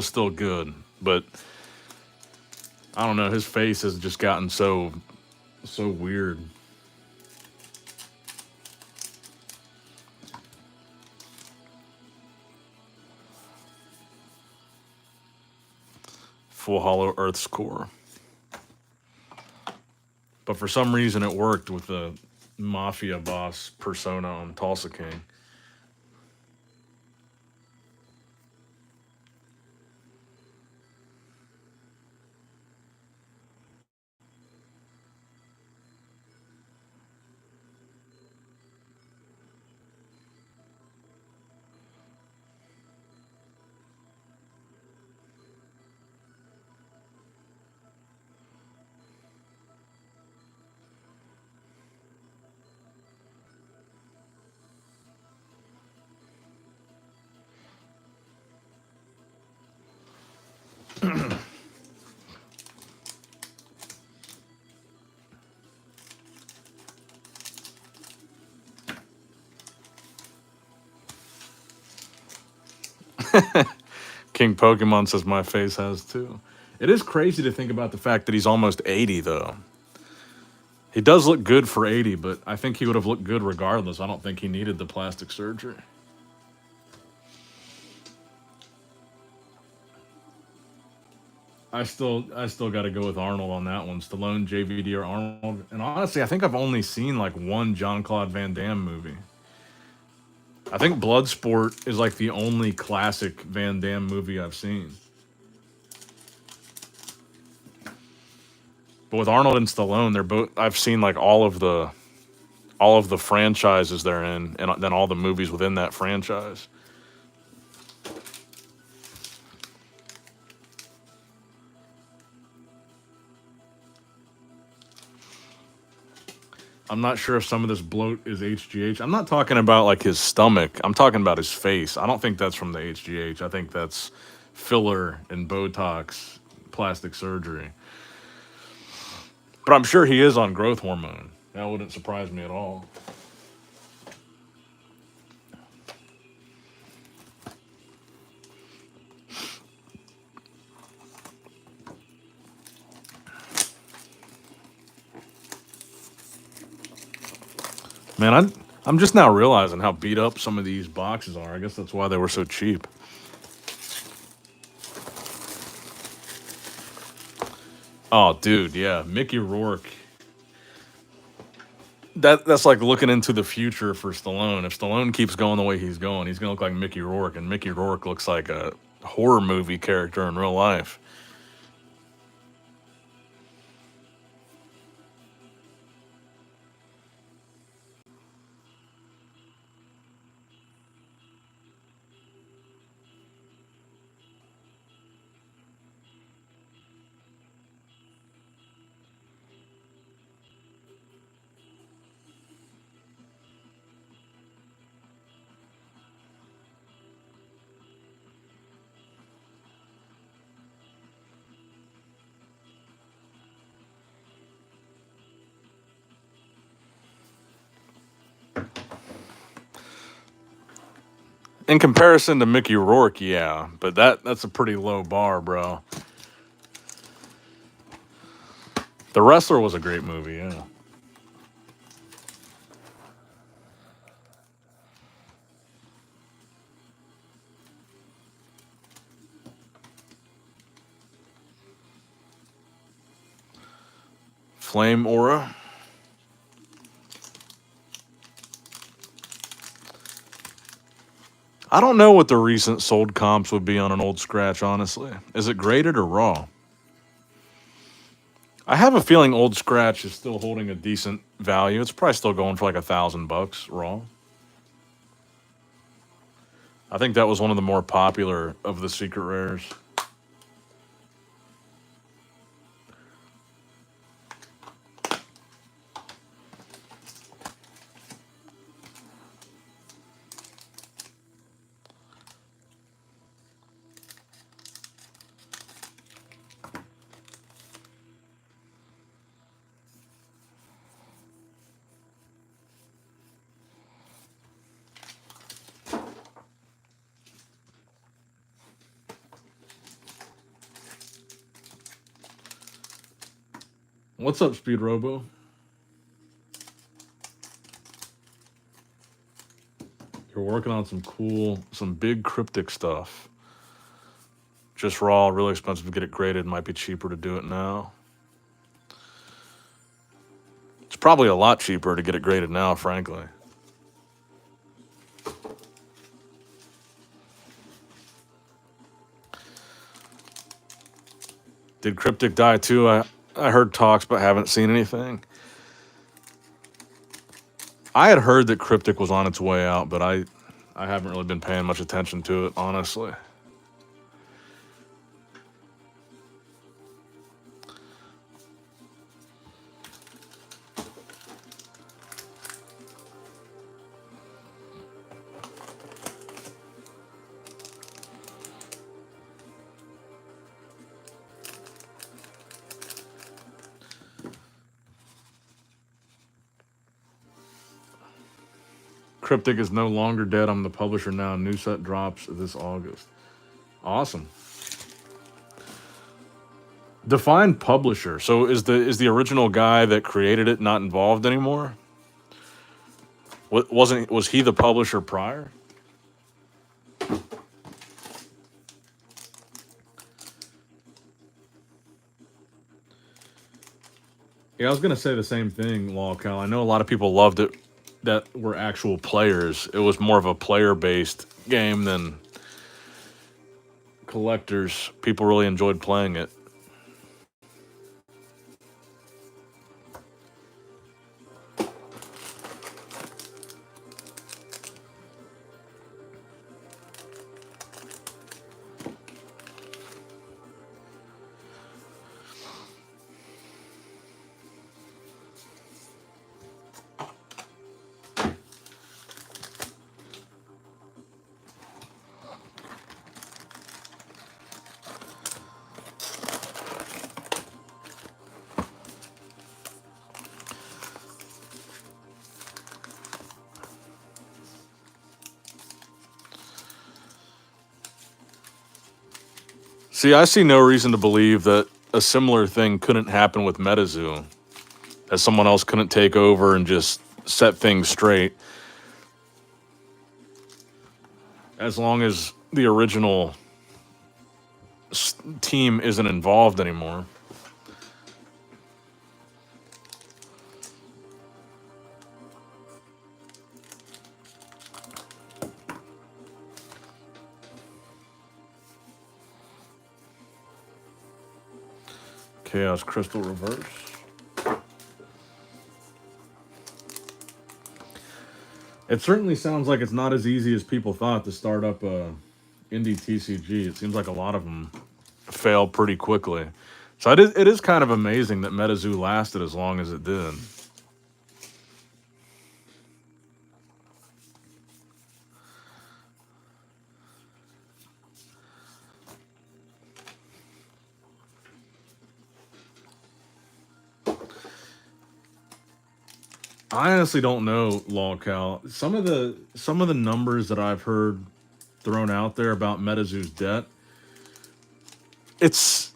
S1: still good. But I don't know. His face has just gotten so weird. Full Hollow Earth's Core. But for some reason it worked with the mafia boss persona on Tulsa King. King Pokemon says my face has too. It is crazy to think about the fact that he's almost 80 though. He does look good for 80, but I think he would have looked good regardless. I don't think he needed the plastic surgery. I still got to go with Arnold on that one. Stallone, JVD, or Arnold. And honestly, I think I've only seen like one Jean-Claude Van Damme movie. I think Bloodsport is like the only classic Van Damme movie I've seen. But with Arnold and Stallone, they're both, I've seen like all of the franchises they're in, and then all the movies within that franchise. I'm not sure if some of this bloat is HGH. I'm not talking about like his stomach. I'm talking about his face. I don't think that's from the HGH. I think that's filler and Botox, plastic surgery. But I'm sure he is on growth hormone. That wouldn't surprise me at all. Man, I'm just now realizing how beat up some of these boxes are. I guess that's why they were so cheap. Oh, dude, yeah, Mickey Rourke. That's like looking into the future for Stallone. If Stallone keeps going the way he's going, he's gonna look like Mickey Rourke, and Mickey Rourke looks like a horror movie character in real life. In comparison to Mickey Rourke, yeah, but that's a pretty low bar, bro. The Wrestler was a great movie, yeah. Flame Aura. I don't know what the recent sold comps would be on an old scratch, honestly. Is it graded or raw? I have a feeling old scratch is still holding a decent value. It's probably still going for like $1,000 raw. I think that was one of the more popular of the secret rares. What's up, Speed Robo? You're working on some big cryptic stuff. Just raw, really expensive to get it graded. Might be cheaper to do it now. It's probably a lot cheaper to get it graded now, frankly. Did Cryptic die too? I heard talks, but haven't seen anything. I had heard that Cryptic was on its way out, but I haven't really been paying much attention to it, honestly. Cryptic is no longer dead. I'm the publisher now. New set drops this August. Awesome. Define publisher. So is the original guy that created it not involved anymore? Was he the publisher prior? Yeah, I was gonna say the same thing, Lawcal. I know a lot of people loved it that were actual players. It was more of a player-based game than collectors. People really enjoyed playing it. See, I see no reason to believe that a similar thing couldn't happen with Metazoo, that someone else couldn't take over and just set things straight, as long as the original team isn't involved anymore. Chaos Crystal Reverse. It certainly sounds like it's not as easy as people thought to start up a indie TCG. It seems like a lot of them fail pretty quickly. So it is kind of amazing that Metazoo lasted as long as it did. I honestly don't know, Lawcal. Some of the numbers that I've heard thrown out there about Metazoo's debt, it's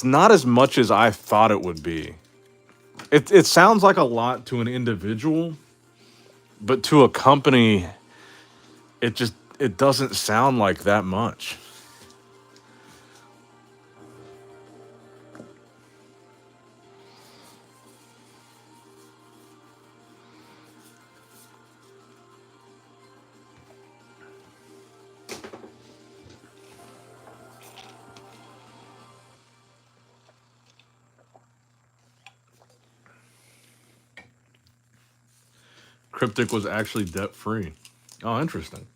S1: not as much as I thought it would be. It sounds like a lot to an individual, but to a company, it doesn't sound like that much. Cryptic was actually debt-free. Oh, interesting.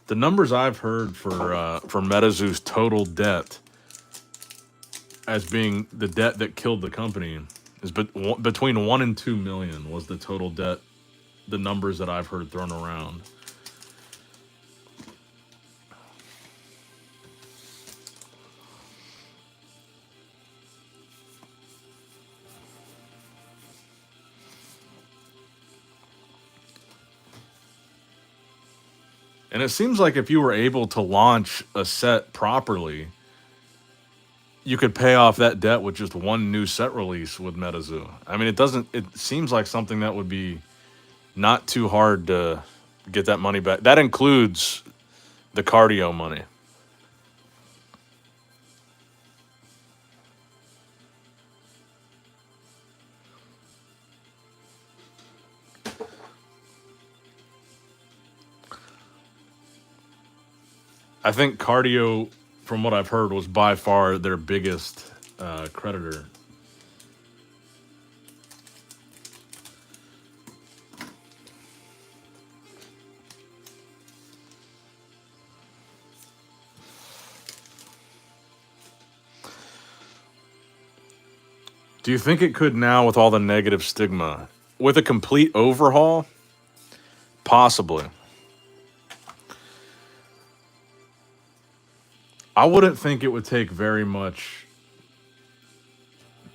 S1: The numbers I've heard for Metazoo's total debt as being the debt that killed the company is between 1 and 2 million was the total debt. The numbers that I've heard thrown around. And it seems like if you were able to launch a set properly, you could pay off that debt with just one new set release with Metazoo. I mean, it seems like something that would be not too hard to get that money back. That includes the cardio money. I think cardio, from what I've heard, was by far their biggest creditor. Do you think it could now with all the negative stigma? With a complete overhaul? Possibly. I wouldn't think it would take very much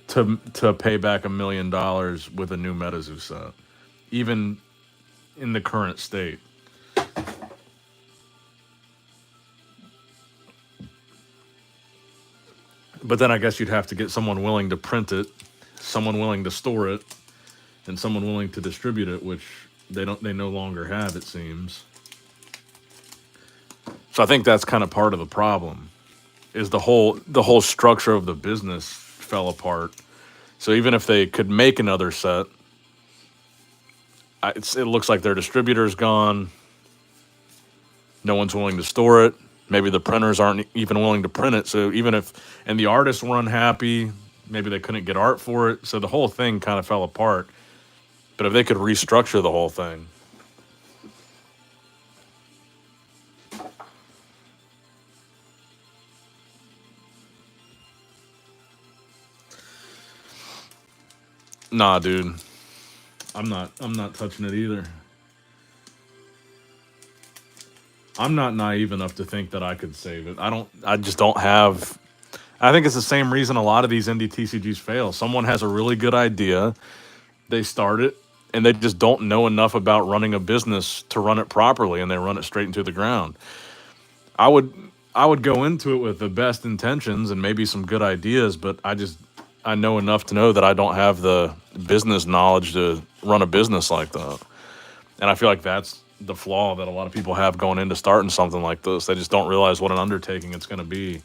S1: to pay back $1 million with a new Metazoo set, even in the current state. But then I guess you'd have to get someone willing to print it, someone willing to store it, and someone willing to distribute it, which they no longer have, it seems. So I think that's kind of part of the problem, is the whole structure of the business fell apart. So even if they could make another set, it looks like their distributor's gone. No one's willing to store it. Maybe the printers aren't even willing to print it. So and the artists were unhappy, maybe they couldn't get art for it. So the whole thing kind of fell apart. But if they could restructure the whole thing. Nah, dude. I'm not touching it either. I'm not naive enough to think that I could save it. I just don't have. I think it's the same reason a lot of these indie TCGs fail. Someone has a really good idea, they start it, and they just don't know enough about running a business to run it properly, and they run it straight into the ground. I would go into it with the best intentions and maybe some good ideas, but I know enough to know that I don't have the business knowledge to run a business like that. And I feel like that's the flaw that a lot of people have going into starting something like this. They just don't realize what an undertaking it's going to be.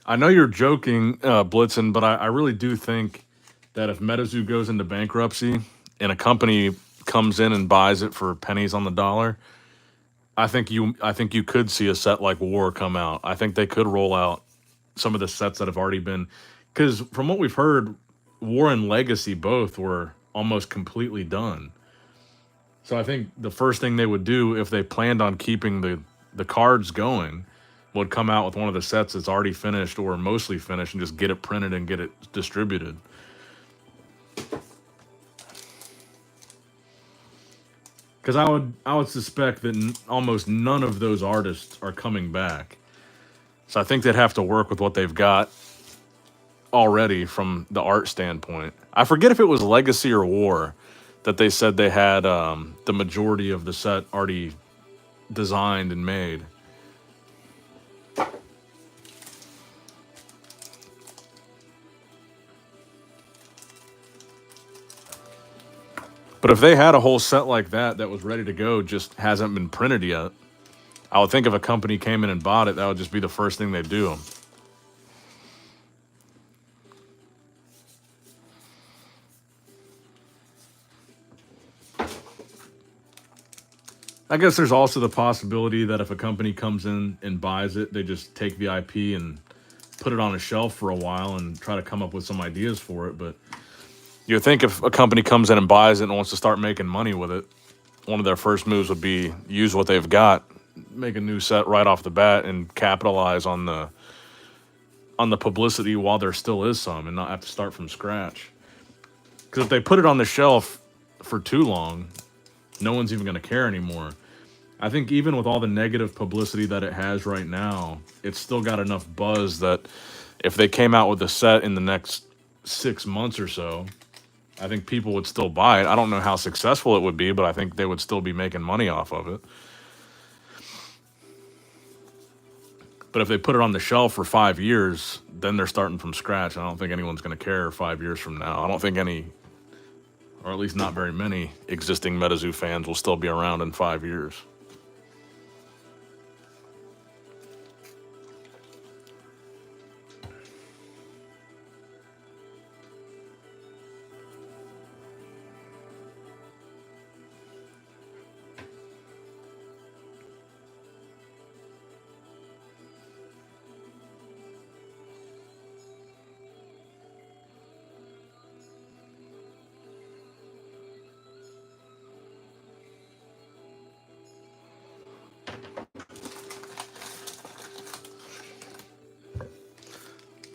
S1: I know you're joking, Blitzen, but I really do think that if Metazoo goes into bankruptcy and a company comes in and buys it for pennies on the dollar, I think you could see a set like War come out. I think they could roll out some of the sets that have already been, because from what we've heard, War and Legacy both were almost completely done. So I think the first thing they would do if they planned on keeping the cards going would come out with one of the sets that's already finished or mostly finished and just get it printed and get it distributed. Because I would suspect that almost none of those artists are coming back. So I think they'd have to work with what they've got already from the art standpoint. I forget if it was Legacy or War that they said they had the majority of the set already designed and made. But if they had a whole set like that that was ready to go, just hasn't been printed yet, I would think if a company came in and bought it, that would just be the first thing they'd do. I guess there's also the possibility that if a company comes in and buys it, they just take the IP and put it on a shelf for a while and try to come up with some ideas for it. But you think if a company comes in and buys it and wants to start making money with it, one of their first moves would be use what they've got, make a new set right off the bat, and capitalize on the publicity while there still is some, and not have to start from scratch. Because if they put it on the shelf for too long, no one's even going to care anymore. I think even with all the negative publicity that it has right now, it's still got enough buzz that if they came out with a set in the next 6 months or so, I think people would still buy it. I don't know how successful it would be, but I think they would still be making money off of it. But if they put it on the shelf for 5 years, then they're starting from scratch. I don't think anyone's going to care 5 years from now. I don't think any, or at least not very many, existing Metazoo fans will still be around in 5 years.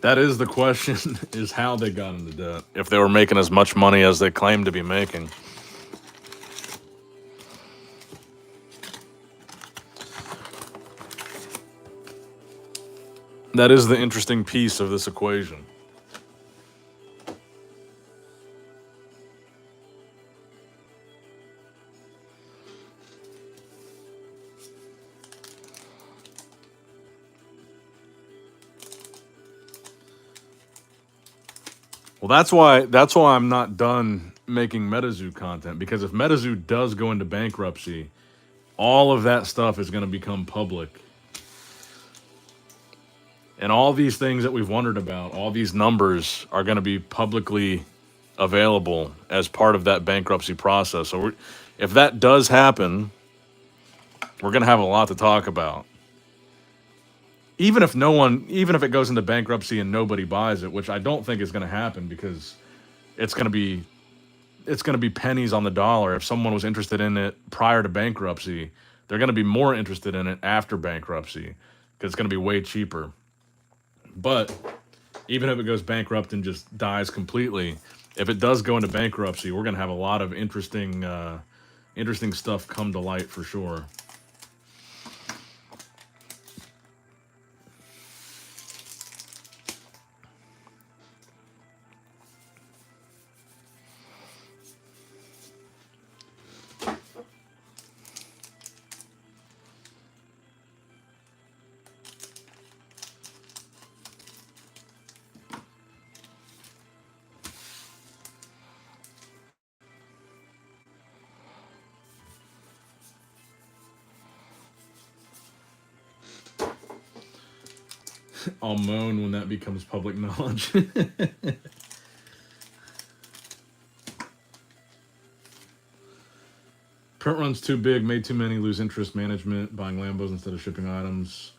S1: That is the question, is how they got into debt. If they were making as much money as they claim to be making. That is the interesting piece of this equation. Well, that's why I'm not done making Metazoo content, because if Metazoo does go into bankruptcy, all of that stuff is going to become public. And all these things that we've wondered about, all these numbers are going to be publicly available as part of that bankruptcy process. So if that does happen, we're going to have a lot to talk about. Even if it goes into bankruptcy and nobody buys it, which I don't think is going to happen, because it's going to be pennies on the dollar. If someone was interested in it prior to bankruptcy, they're going to be more interested in it after bankruptcy, because it's going to be way cheaper. But even if it goes bankrupt and just dies completely, if it does go into bankruptcy, we're going to have a lot of interesting stuff come to light for sure. I'll moan when that becomes public knowledge. Print run's too big, made too many, lose interest management, buying Lambos instead of shipping items.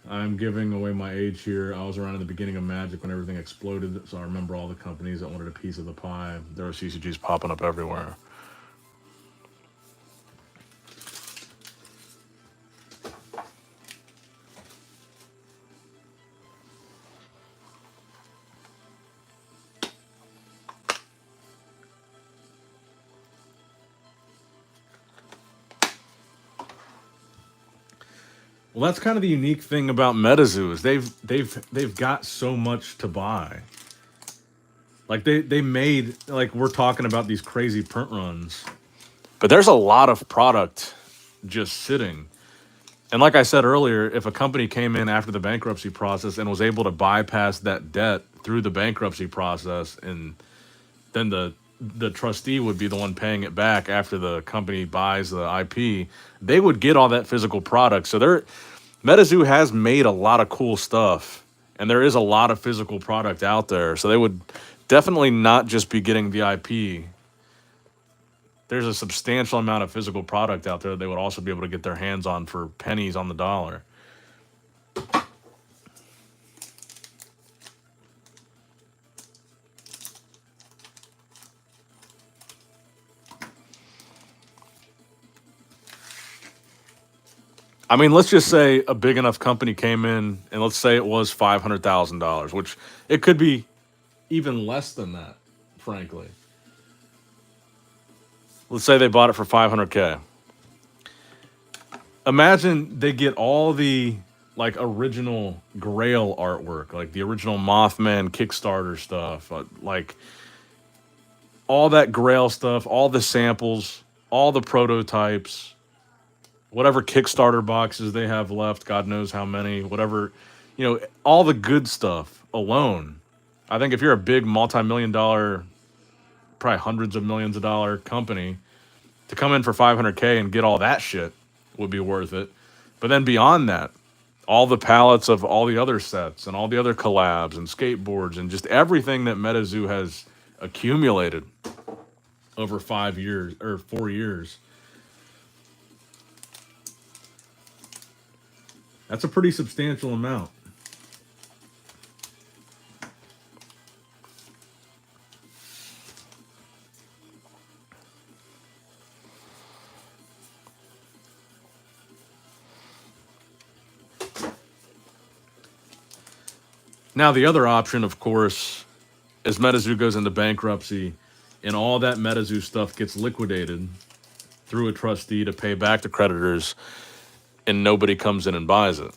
S1: I'm giving away my age here. I was around at the beginning of Magic when everything exploded, so I remember all the companies that wanted a piece of the pie. There were CCGs popping up everywhere. Well, that's kind of the unique thing about Metazoo is they've got so much to buy. Like they made, like, we're talking about these crazy print runs, but there's a lot of product just sitting. And like I said earlier, if a company came in after the bankruptcy process and was able to bypass that debt through the bankruptcy process, and then the trustee would be the one paying it back after the company buys the IP, they would get all that physical product. So Metazoo has made a lot of cool stuff, and there is a lot of physical product out there. So they would definitely not just be getting the IP. There's a substantial amount of physical product out there they would also be able to get their hands on for pennies on the dollar. I mean, let's just say a big enough company came in, and let's say it was $500,000, which it could be even less than that, frankly. Let's say they bought it for 500K. Imagine they get all the like original Grail artwork, like the original Mothman Kickstarter stuff, like all that Grail stuff, all the samples, all the prototypes, whatever Kickstarter boxes they have left, God knows how many, whatever, all the good stuff alone. I think if you're a big multi-million dollar, probably hundreds of millions of dollar company, to come in for 500K and get all that shit would be worth it. But then beyond that, all the pallets of all the other sets and all the other collabs and skateboards and just everything that Metazoo has accumulated over 5 years or 4 years. That's a pretty substantial amount. Now, the other option, of course, is Metazoo goes into bankruptcy and all that Metazoo stuff gets liquidated through a trustee to pay back the creditors, and nobody comes in and buys it.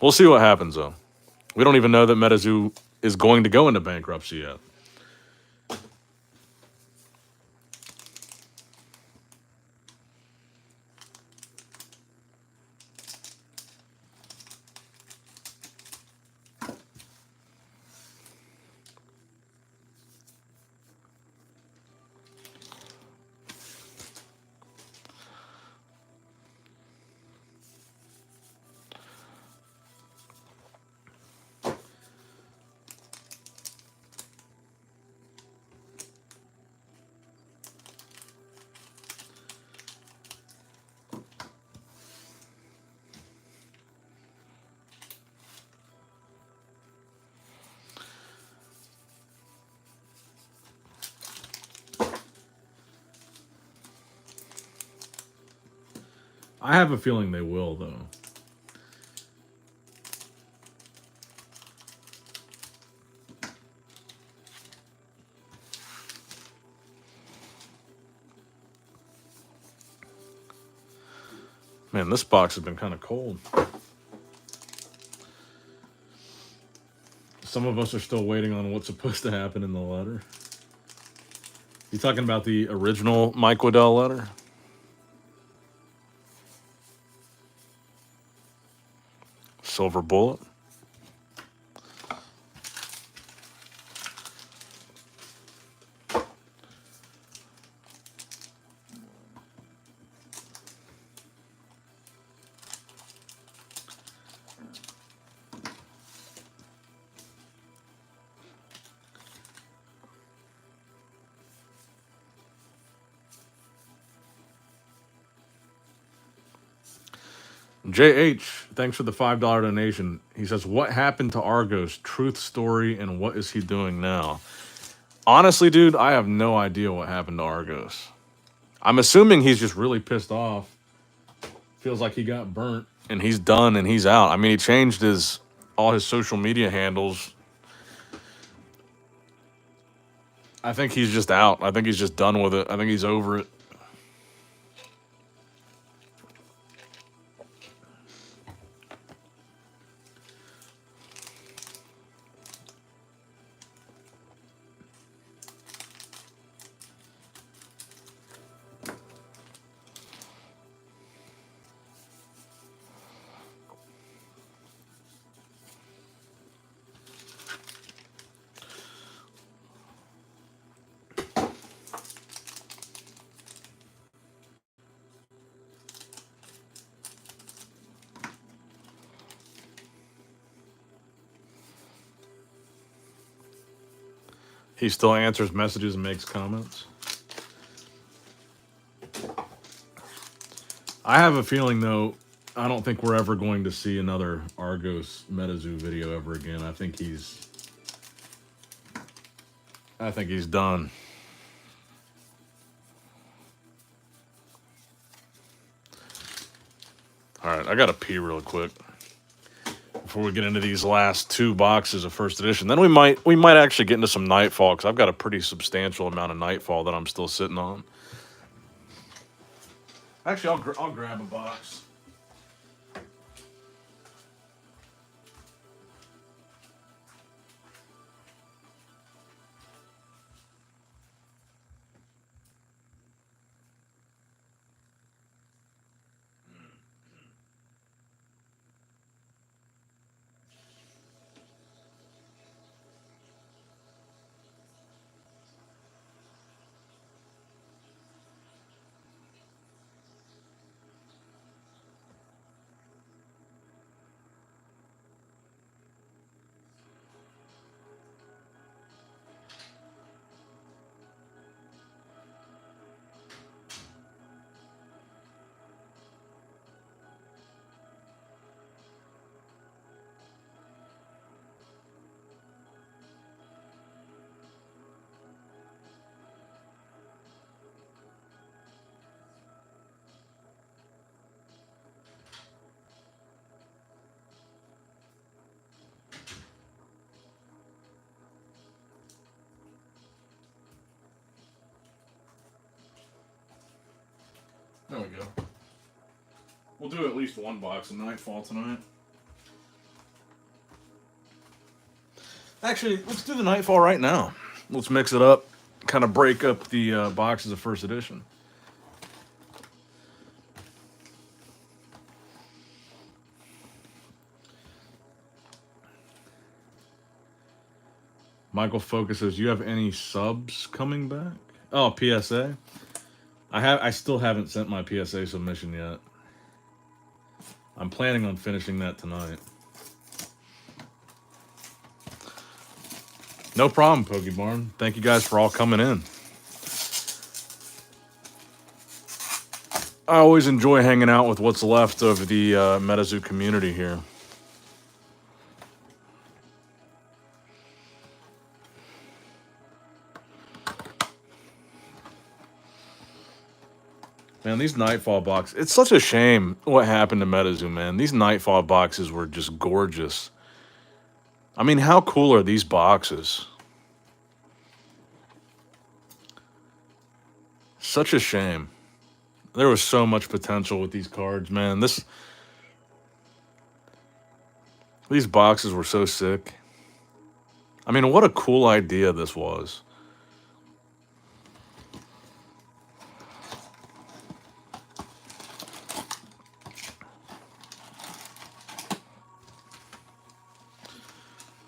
S1: We'll see what happens, though. We don't even know that Metazoo is going to go into bankruptcy yet. I have a feeling they will, though. Man, this box has been kind of cold. Some of us are still waiting on what's supposed to happen in the letter. You talking about the original Mike Waddell letter? Silver bullet. JH, thanks for the $5 donation. He says, what happened to Argos? Truth story, and what is he doing now? Honestly, dude, I have no idea what happened to Argos. I'm assuming he's just really pissed off. Feels like he got burnt, and he's done, and he's out. I mean, he changed all his social media handles I think he's just out. I think he's just done with it. I think he's over it. He still answers messages and makes comments. I have a feeling, though, I don't think we're ever going to see another Argos Metazoo video ever again. I think he's done. All right, I gotta pee real quick before we get into these last 2 boxes of first edition. Then we might actually get into some Nightfall, because I've got a pretty substantial amount of Nightfall that I'm still sitting on. Actually, I'll grab a box. There we go. We'll do at least 1 box of Nightfall tonight. Actually, let's do the Nightfall right now. Let's mix it up, kind of break up the boxes of first edition. Michael Focus says, "You have any subs coming back?" Oh, PSA. I still haven't sent my PSA submission yet. I'm planning on finishing that tonight. No problem, Pokebarn. Thank you guys for all coming in. I always enjoy hanging out with what's left of the Metazoo community here. Man, these Nightfall boxes, it's such a shame what happened to Metazoo, man. These Nightfall boxes were just gorgeous. I mean, how cool are these boxes? Such a shame. There was so much potential with these cards, man. These boxes were so sick. I mean, what a cool idea this was.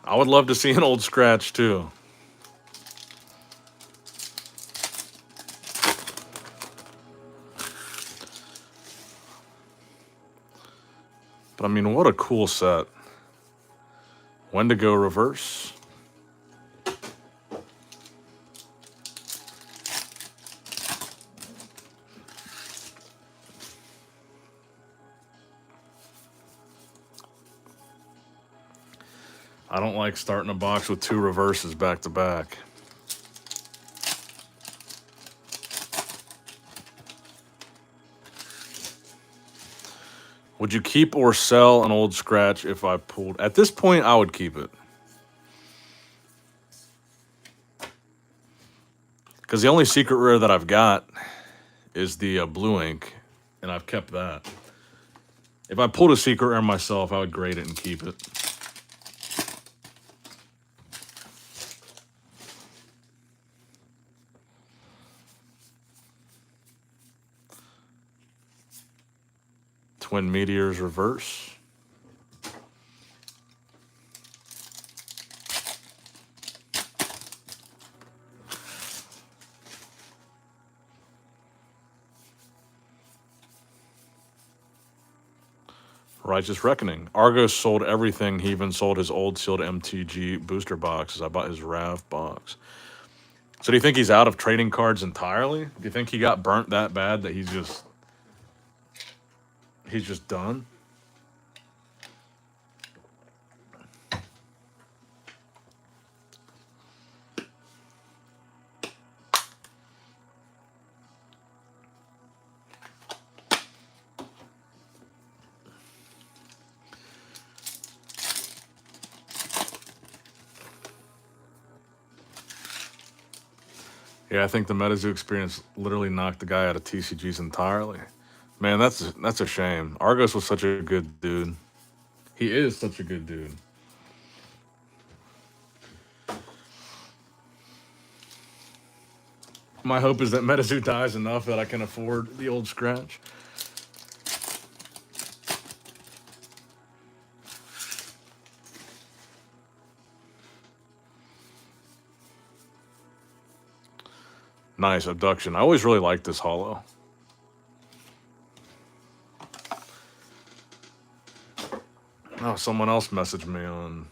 S1: I would love to see an old scratch, too. But, I mean, what a cool set. Wendigo reverse. I don't like starting a box with 2 reverses back to back. Would you keep or sell an old scratch if I pulled? At this point, I would keep it. Because the only secret rare that I've got is the blue ink, and I've kept that. If I pulled a secret rare myself, I would grade it and keep it. Twin Meteors reverse. Righteous Reckoning. Argos sold everything. He even sold his old sealed MTG booster boxes. I bought his RAV box. So do you think he's out of trading cards entirely? Do you think he got burnt that bad that he's just done? Yeah, I think the Metazoo experience literally knocked the guy out of TCGs entirely. Man, that's a shame. Argos was such a good dude. He is such a good dude. My hope is that Metazoo dies enough that I can afford the old scratch. Nice, Abduction. I always really liked this holo. Oh, someone else messaged me on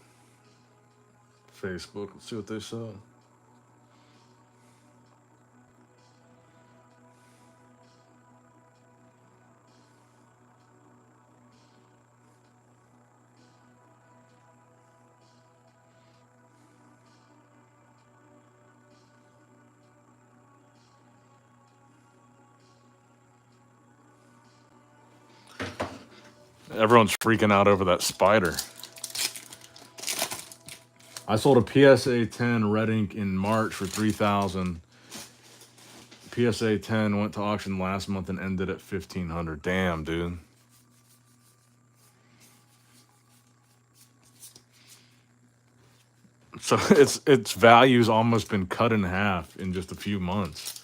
S1: Facebook. Let's see what they said. Everyone's freaking out over that spider. I sold a PSA 10 red ink in March for $3,000. PSA 10 went to auction last month and ended at $1,500. Damn, dude. So its value's almost been cut in half in just a few months.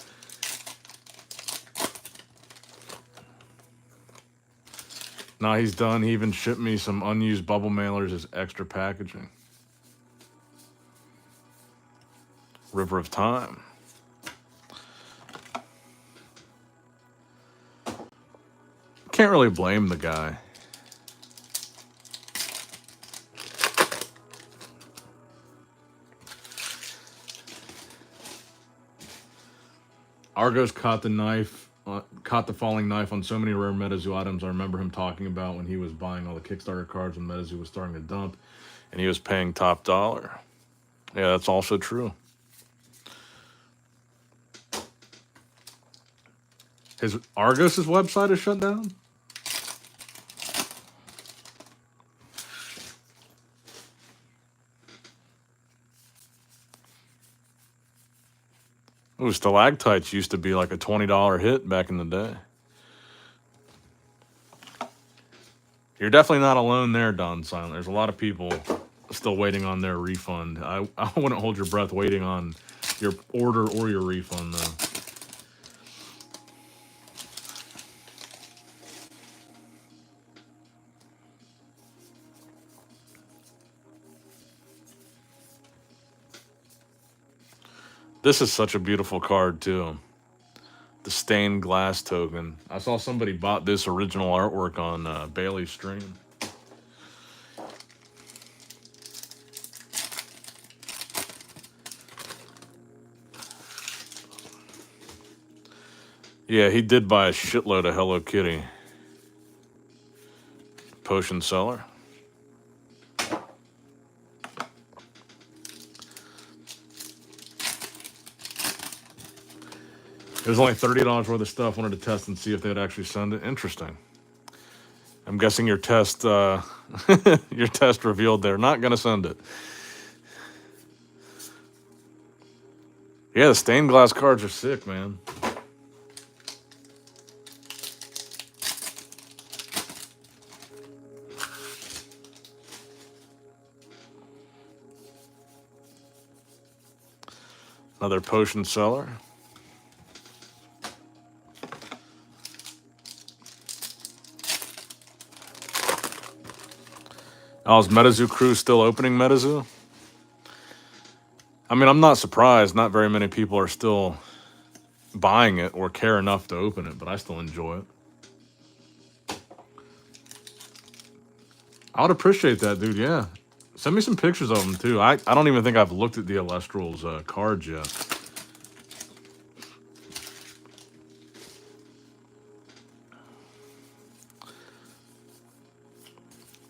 S1: Now he's done. He even shipped me some unused bubble mailers as extra packaging. River of Time. Can't really blame the guy. Argos caught the falling knife on so many rare Metazoo items. I remember him talking about when he was buying all the Kickstarter cards when Metazoo was starting to dump, and he was paying top dollar. Yeah, that's also true. His Argos's website is shut down? Ooh, stalactites used to be like a $20 hit back in the day. You're definitely not alone there, Don Silent. There's a lot of people still waiting on their refund. I wouldn't hold your breath waiting on your order or your refund, though. This is such a beautiful card, too. The stained glass token. I saw somebody bought this original artwork on Bailey's stream. Yeah, he did buy a shitload of Hello Kitty. Potion seller. It was only $30 worth of stuff. Wanted to test and see if they'd actually send it. Interesting. I'm guessing your test your test revealed they're not going to send it. Yeah, the stained glass cards are sick, man. Another potion seller. Oh, is Metazoo Crew still opening Metazoo? I mean, I'm not surprised. Not very many people are still buying it or care enough to open it, but I still enjoy it. I would appreciate that, dude. Yeah. Send me some pictures of them, too. I don't even think I've looked at the Illustrals cards yet.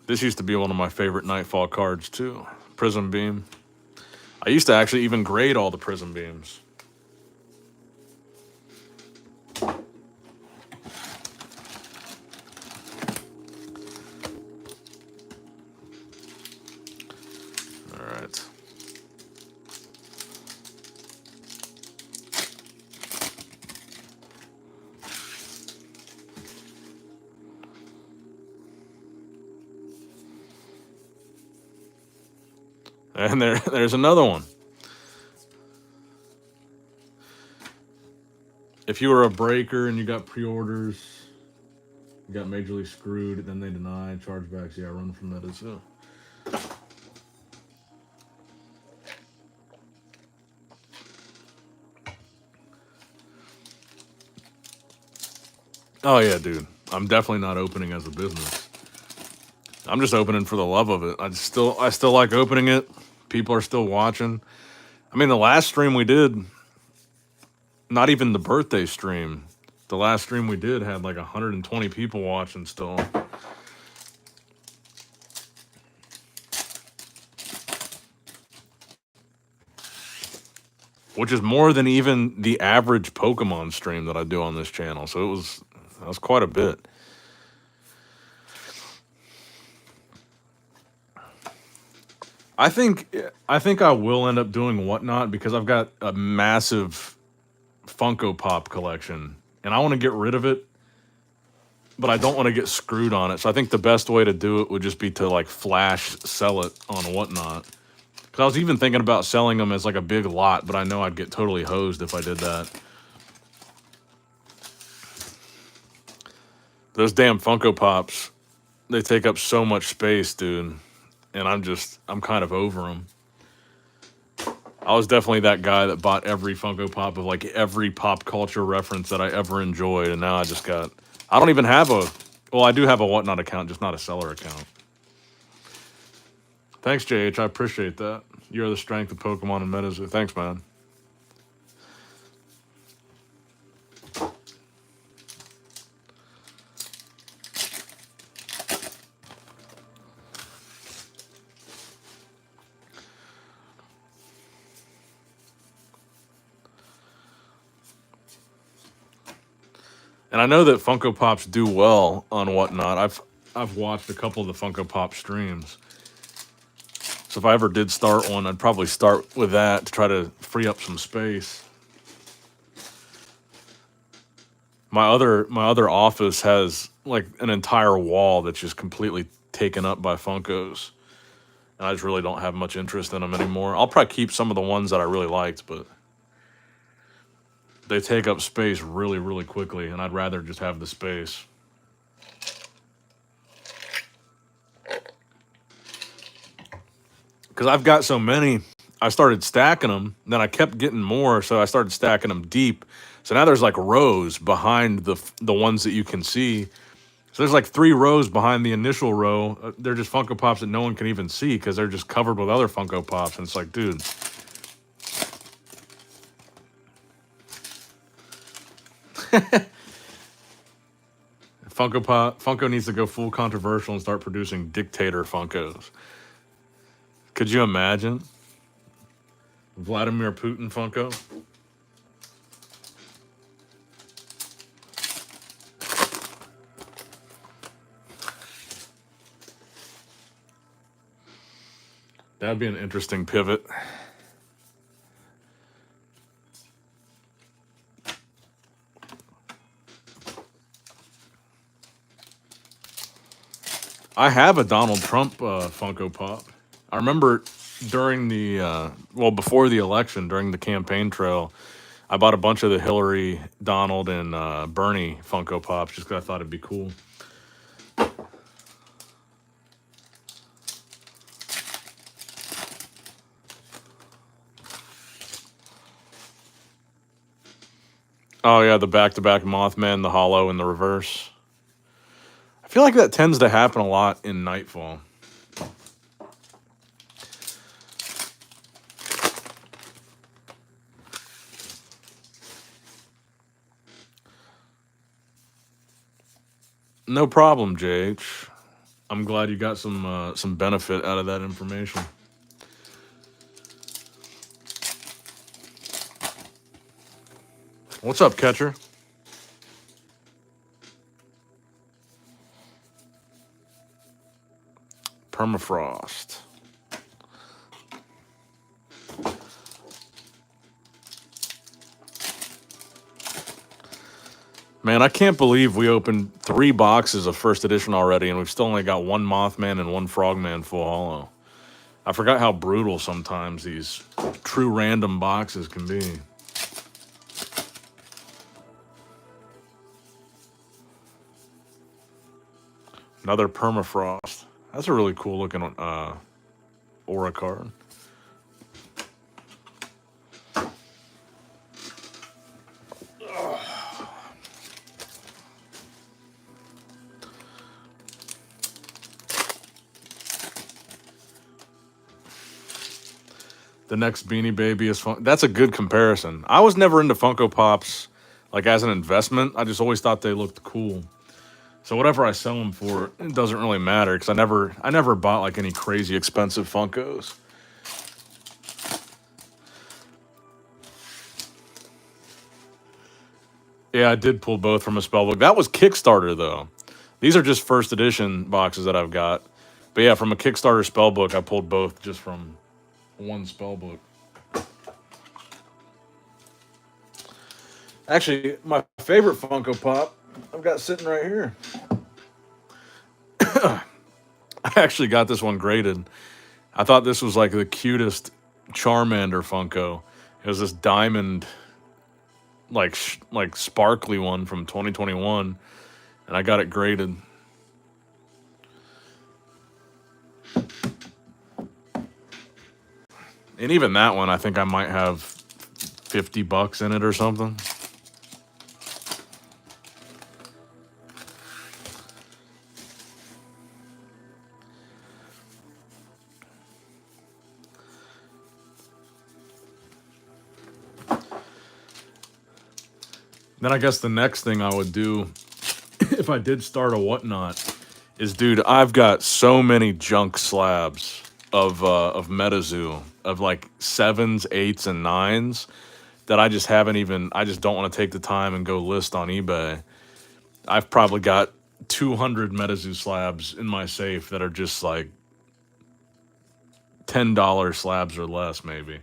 S1: This used to be one of my favorite Nightfall cards, too. Prism Beam. I used to actually even grade all the Prism Beams. All right. And there's another one. If you were a breaker and you got pre-orders, you got majorly screwed, then they deny chargebacks. Yeah, run from that as well. Oh yeah, dude. I'm definitely not opening as a business. I'm just opening for the love of it. I still like opening it. People are still watching. I mean, the last stream we did, not even the birthday stream, the last stream we did had like 120 people watching still. Which is more than even the average Pokemon stream that I do on this channel. So that was quite a bit. I think I will end up doing Whatnot because I've got a massive Funko Pop collection and I want to get rid of it, but I don't want to get screwed on it. So I think the best way to do it would just be to like flash sell it on Whatnot. Because I was even thinking about selling them as like a big lot, but I know I'd get totally hosed if I did that. Those damn Funko Pops, they take up so much space, dude. And I'm kind of over them. I was definitely that guy that bought every Funko Pop of like every pop culture reference that I ever enjoyed. And now I don't even have I do have a Whatnot account, just not a seller account. Thanks, JH. I appreciate that. You're the strength of Pokemon and Metazoo. Thanks, man. And I know that Funko Pops do well on Whatnot. I've watched a couple of the Funko Pop streams. So if I ever did start one, I'd probably start with that to try to free up some space. My other office has like an entire wall that's just completely taken up by Funkos. And I just really don't have much interest in them anymore. I'll probably keep some of the ones that I really liked, but they take up space really, really quickly, and I'd rather just have the space. Because I've got so many, I started stacking them, then I kept getting more, so I started stacking them deep. So now there's like rows behind the ones that you can see. So there's like 3 rows behind the initial row. They're just Funko Pops that no one can even see because they're just covered with other Funko Pops. And it's like, dude. Funko needs to go full controversial and start producing dictator Funkos. Could you imagine? Vladimir Putin Funko? That'd be an interesting pivot. I have a Donald Trump Funko Pop. I remember during the well, before the election, during the campaign trail, I bought a bunch of the Hillary, Donald, and Bernie Funko Pops just because I thought it'd be cool. Oh yeah, the back-to-back Mothman, the Hollow, and the reverse. I feel like that tends to happen a lot in Nightfall. No problem, JH. I'm glad you got some benefit out of that information. What's up, Catcher? Permafrost. Man, I can't believe we opened 3 boxes of first edition already, and we've still only got 1 Mothman and 1 Frogman full hollow. I forgot how brutal sometimes these true random boxes can be. Another Permafrost. That's a really cool looking aura card. The next Beanie Baby is fun. That's a good comparison. I was never into Funko Pops like as an investment. I just always thought they looked cool. So whatever I sell them for, it doesn't really matter because I never bought like any crazy expensive Funkos. Yeah, I did pull both from a spellbook. That was Kickstarter though. These are just first edition boxes that I've got. But yeah, from a Kickstarter spellbook, I pulled both just from one spellbook. Actually, my favorite Funko Pop I've got sitting right here. I actually got this one graded. I thought this was like the cutest Charmander Funko. It was this diamond, like sparkly one from 2021, and I got it graded. And even that one, I think I might have $50 in it or something. Then I guess the next thing I would do, if I did start a whatnot, is, dude, I've got so many junk slabs of Metazoo, of like 7s, 8s, and 9s that I just don't want to take the time and go list on eBay. I've probably got 200 Metazoo slabs in my safe that are just like $10 slabs or less, maybe.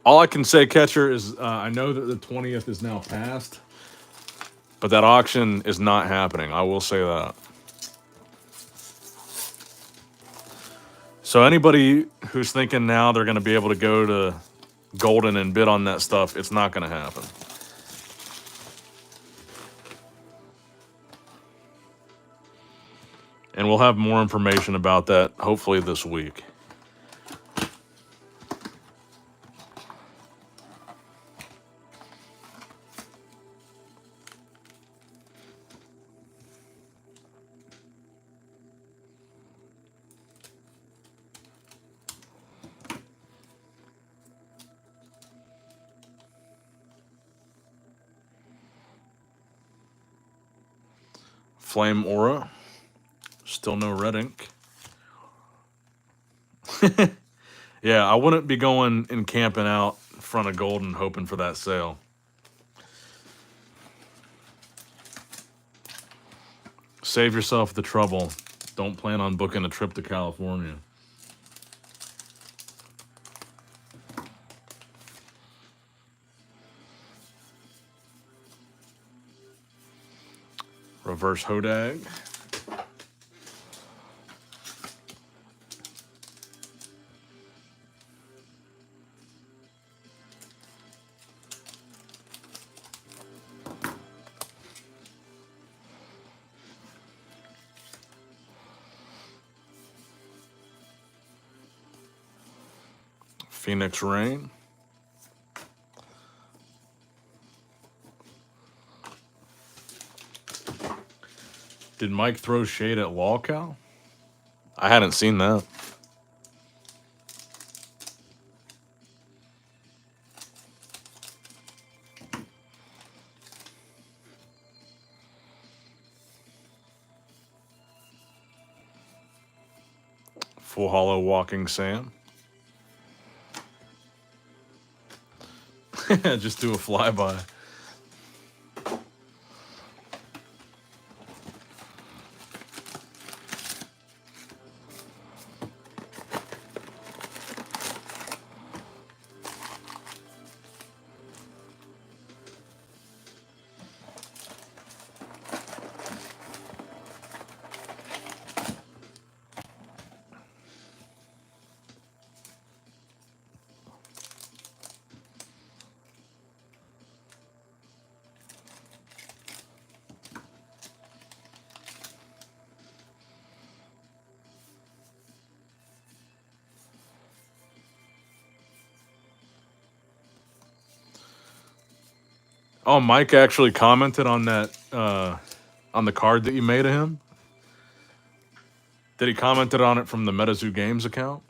S1: All I can say, Catcher, is I know that the 20th is now past, but that auction is not happening. I will say that. So anybody who's thinking now they're going to be able to go to Golden and bid on that stuff, it's not going to happen. And we'll have more information about that hopefully this week. Flame Aura. Still no red ink. Yeah, I wouldn't be going and camping out in front of Golden hoping for that sale. Save yourself the trouble. Don't plan on booking a trip to California. Reverse Hodag. Phoenix Rain. Did Mike throw shade at Lolcow? I hadn't seen that. Full Hollow Walking Sam. Just do a flyby. Oh, Mike actually commented on that, on the card that you made of him. Did he commented on it from the Metazoo Games account?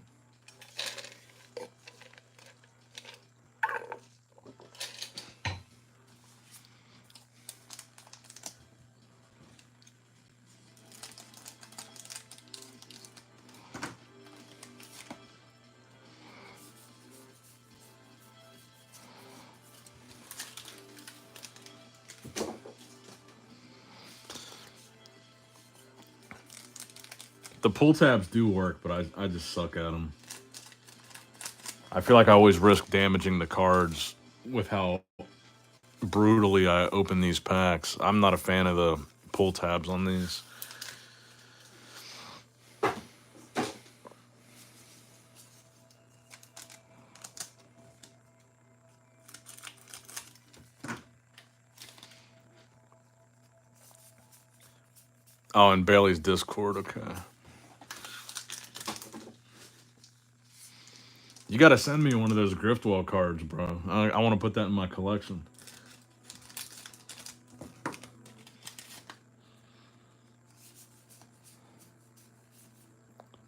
S1: The pull tabs do work, but I just suck at them. I feel like I always risk damaging the cards with how brutally I open these packs. I'm not a fan of the pull tabs on these. Oh, and Bailey's Discord, okay. You gotta send me one of those Griftwell cards, bro. I want to put that in my collection.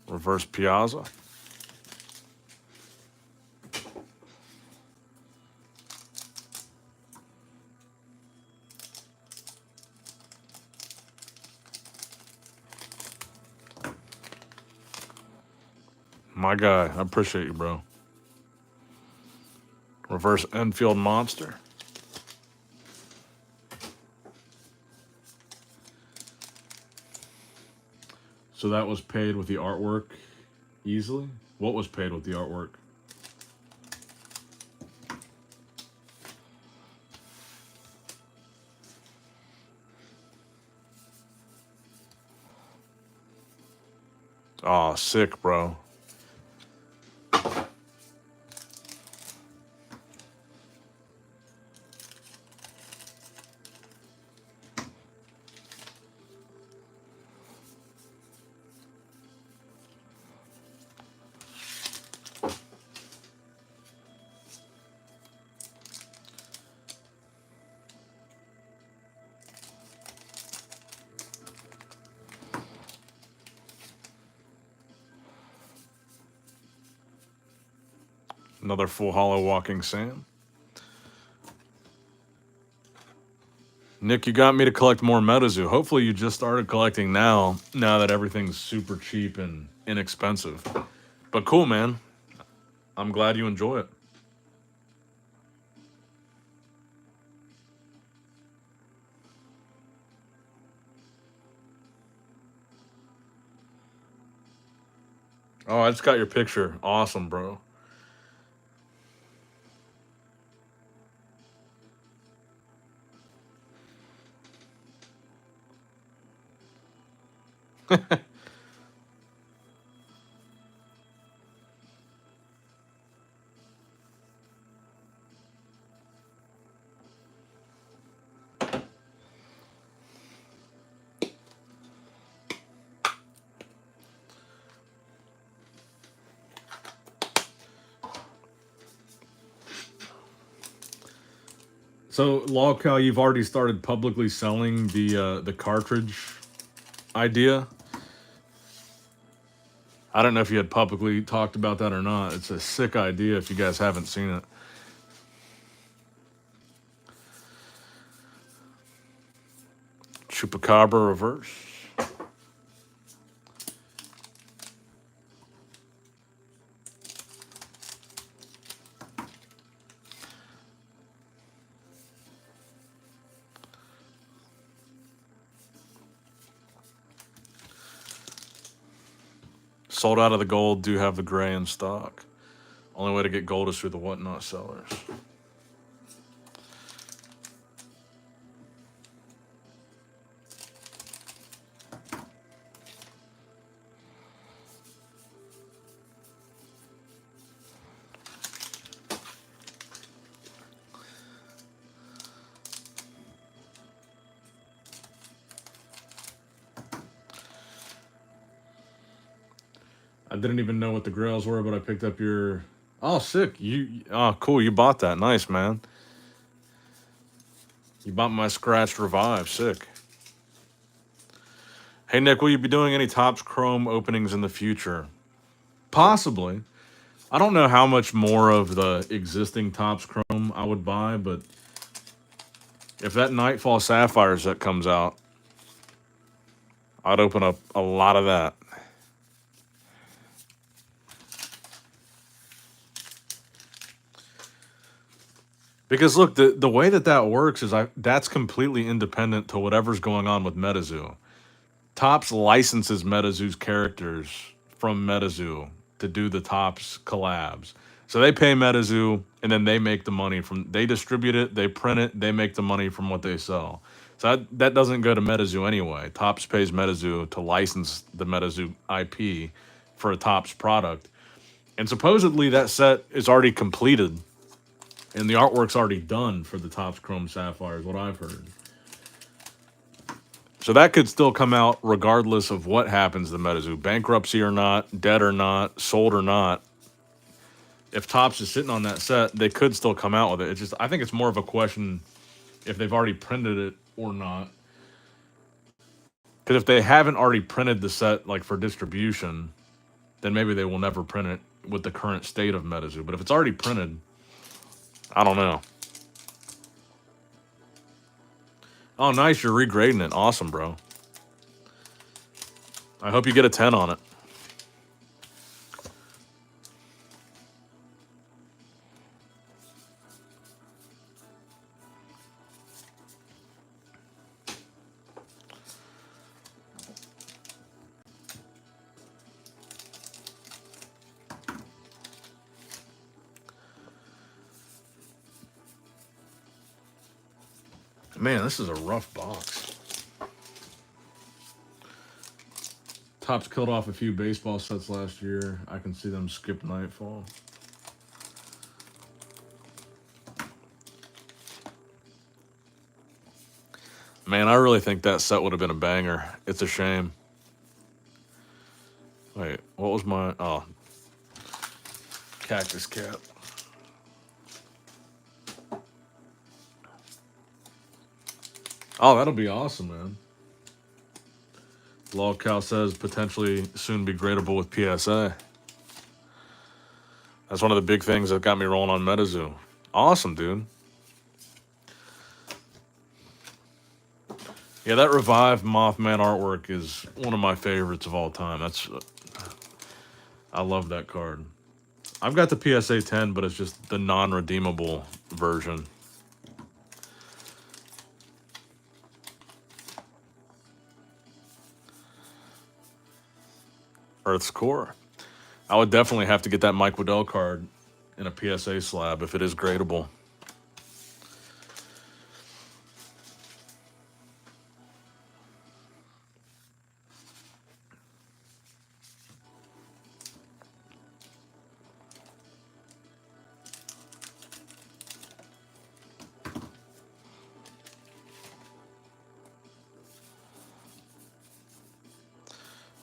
S1: Reverse Piazza. My guy, I appreciate you, bro. Reverse Enfield Monster. So that was paid with the artwork easily? What was paid with the artwork? Oh, sick, bro. Another Full Hollow Walking Sam. Nick, you got me to collect more Metazoo. Hopefully you just started collecting now that everything's super cheap and inexpensive. But cool, man. I'm glad you enjoy it. Oh, I just got your picture. Awesome, bro. So, Lolcow, you've already started publicly selling the cartridge idea. I don't know if you had publicly talked about that or not. It's a sick idea if you guys haven't seen it. Chupacabra reverse. Sold out of the gold, do have the gray in stock. Only way to get gold is through the whatnot sellers. I didn't even know what the grails were, but I picked up your... Oh, sick. Oh, cool. You bought that. Nice, man. You bought my scratched revive. Sick. Hey, Nick, will you be doing any Topps Chrome openings in the future? Possibly. I don't know how much more of the existing Topps Chrome I would buy, but if that Nightfall Sapphire set comes out, I'd open up a lot of that. Because look, the way that works is that's completely independent to whatever's going on with Metazoo. Topps licenses Metazoo's characters from Metazoo to do the Topps collabs. So they pay Metazoo, and then they make the money from... They distribute it, they print it, they make the money from what they sell. So that doesn't go to Metazoo anyway. Topps pays Metazoo to license the Metazoo IP for a Topps product. And supposedly that set is already completed, and the artwork's already done for the Topps Chrome Sapphire, is what I've heard. So that could still come out regardless of what happens to Metazoo. Bankruptcy or not, dead or not, sold or not. If Topps is sitting on that set, they could still come out with it. It's just, I think it's more of a question if they've already printed it or not. Because if they haven't already printed the set like for distribution, then maybe they will never print it with the current state of Metazoo. But if it's already printed, I don't know. Oh, nice. You're regrading it. Awesome, bro. I hope you get a 10 on it. Man, this is a rough box. Topps killed off a few baseball sets last year. I can see them skip Nightfall. Man, I really think that set would have been a banger. It's a shame. Wait, what was my... Oh. Cactus Cap. Oh, that'll be awesome, man. Lolcow says potentially soon be gradable with PSA. That's one of the big things that got me rolling on Metazoo. Awesome, dude. Yeah, that Revive Mothman artwork is one of my favorites of all time. I love that card. I've got the PSA 10, but it's just the non-redeemable version. Earth's Core. I would definitely have to get that Mike Waddell card in a PSA slab if it is gradable.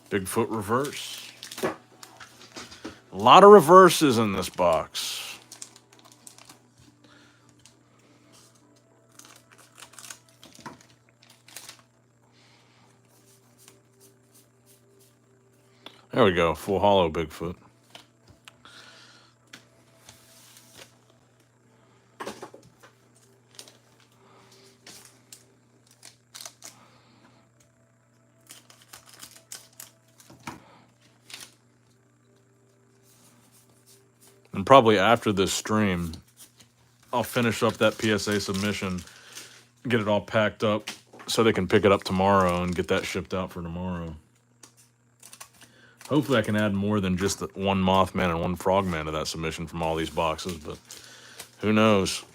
S1: Bigfoot reverse. A lot of reverses in this box. There we go, full hollow Bigfoot. And probably after this stream, I'll finish up that PSA submission, get it all packed up so they can pick it up tomorrow and get that shipped out for tomorrow. Hopefully I can add more than just one Mothman and one Frogman to that submission from all these boxes, but who knows?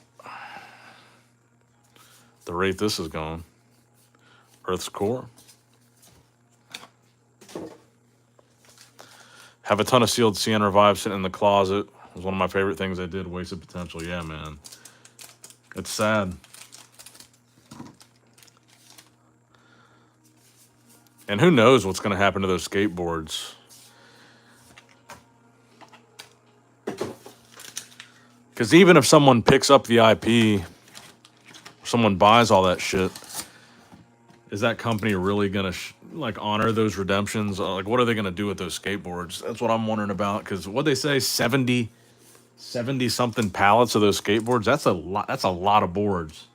S1: The rate this is going. Earth's Core. Have a ton of sealed CN Revive sitting in the closet. It was one of my favorite things I did. Wasted potential. Yeah, man. It's sad. And who knows what's going to happen to those skateboards. Because even if someone picks up the IP, someone buys all that shit, is that company really going to like honor those redemptions? Like, what are they going to do with those skateboards? That's what I'm wondering about. Because what they say, 70 something pallets of those skateboards. That's a lot. That's a lot of boards.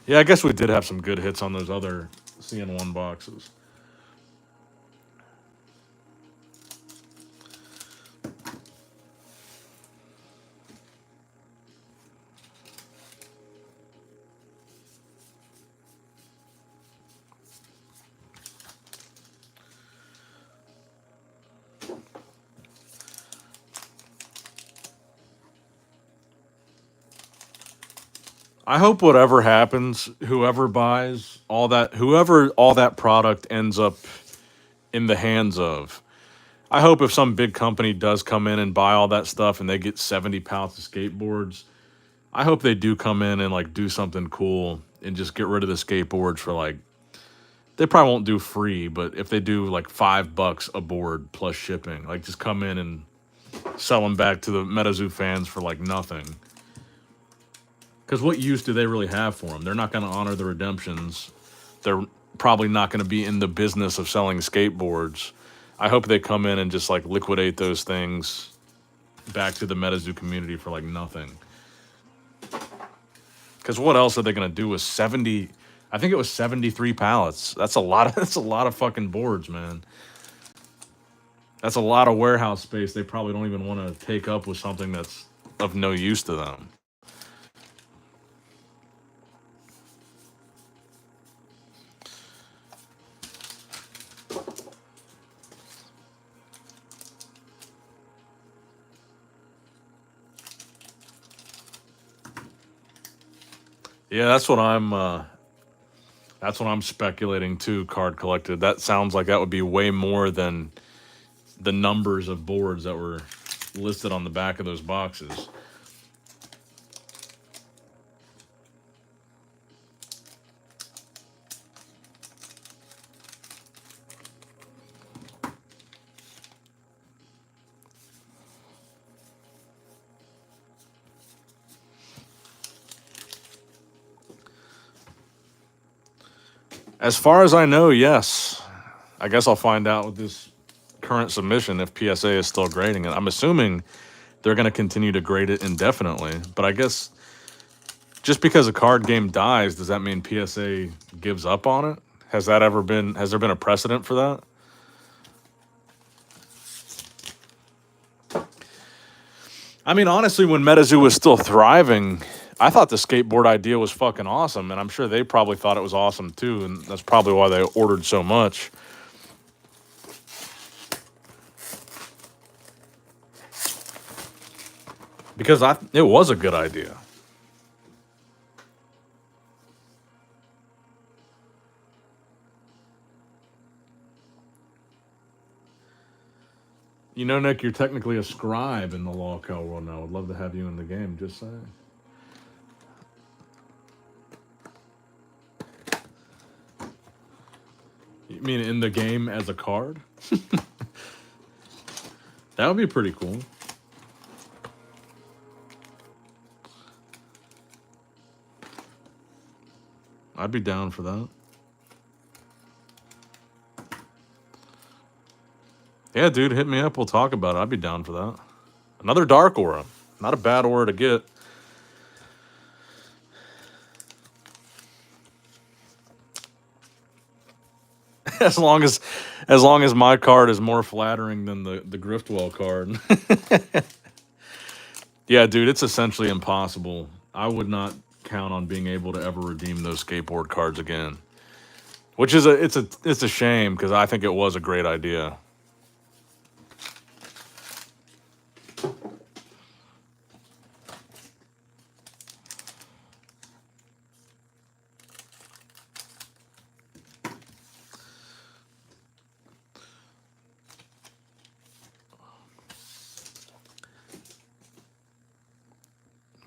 S1: Yeah, I guess we did have some good hits on those other CN1 boxes. I hope whatever happens, whoever buys all that, whoever all that product ends up in the hands of, I hope if some big company does come in and buy all that stuff and they get 70 pallets of skateboards, I hope they do come in and like do something cool and just get rid of the skateboards for like, they probably won't do free, but if they do like $5 a board plus shipping, like just come in and sell them back to the Metazoo fans for like nothing. Because what use do they really have for them? They're not going to honor the redemptions. They're probably not going to be in the business of selling skateboards. I hope they come in and just like liquidate those things back to the Metazoo community for like nothing. Because what else are they going to do with 70? I think it was 73 pallets. That's a lot of. That's a lot of fucking boards, man. That's a lot of warehouse space they probably don't even want to take up with something that's of no use to them. Yeah, that's what I'm speculating too, Card Collected. That sounds like that would be way more than the numbers of boards that were listed on the back of those boxes. As far as I know, yes. I guess I'll find out with this current submission if PSA is still grading it. I'm assuming they're going to continue to grade it indefinitely. But I guess just because a card game dies, does that mean PSA gives up on it? Has there been a precedent for that? I mean, honestly, when Metazoo was still thriving, I thought the skateboard idea was fucking awesome, and I'm sure they probably thought it was awesome too, and that's probably why they ordered so much. Because it was a good idea. You know, Nick, you're technically a scribe in the locale world now. I'd love to have you in the game, just saying. You mean in the game as a card? That would be pretty cool. I'd be down for that. Yeah, dude, hit me up. We'll talk about it. I'd be down for that. Another Dark Aura. Not a bad aura to get. as long as my card is more flattering than the Griftwell card. Yeah, dude, it's essentially impossible. I would not count on being able to ever redeem those skateboard cards again. Which is it's a shame because I think it was a great idea.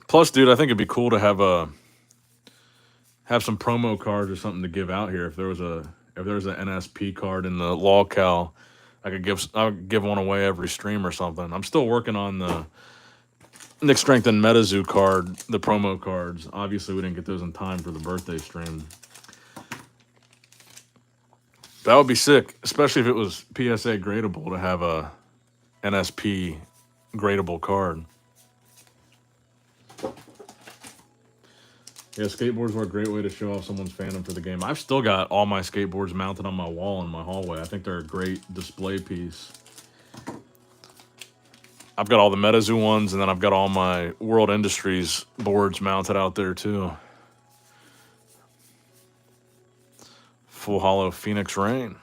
S1: Plus, dude, I think it'd be cool to have some promo cards or something to give out here. If there was an NSP card in the locale, I would give one away every stream or something. I'm still working on the Nick Strength and Metazoo card, the promo cards. Obviously, we didn't get those in time for the birthday stream. That would be sick, especially if it was PSA gradable to have a NSP gradable card. Yeah, skateboards were a great way to show off someone's fandom for the game. I've still got all my skateboards mounted on my wall in my hallway. I think they're a great display piece. I've got all the Metazoo ones, and then I've got all my World Industries boards mounted out there, too. Full Hollow Phoenix Rain.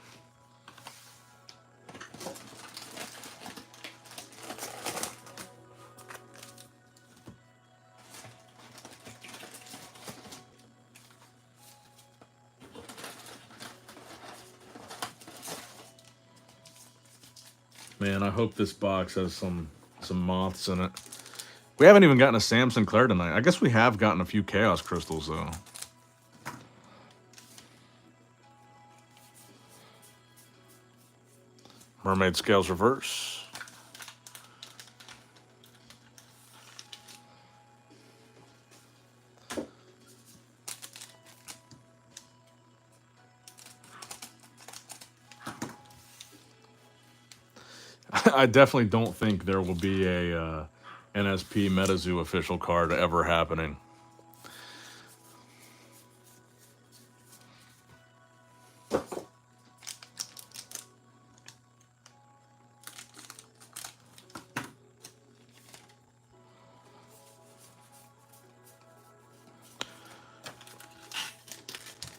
S1: Man, I hope this box has some moths in it. We haven't even gotten a Sam Sinclair tonight. I guess we have gotten a few Chaos Crystals, though. Mermaid Scales Reverse. I definitely don't think there will be a NSP Metazoo official card ever happening.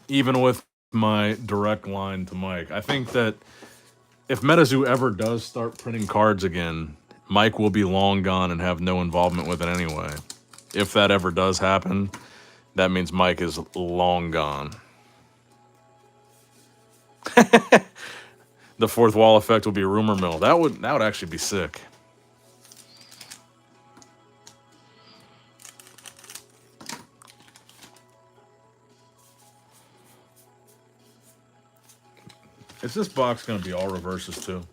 S1: Even with my direct line to Mike, I think that if Metazoo ever does start printing cards again, Mike will be long gone and have no involvement with it anyway. If that ever does happen, that means Mike is long gone. The fourth wall effect will be a rumor mill. That would actually be sick. Is this box going to be all reverses too?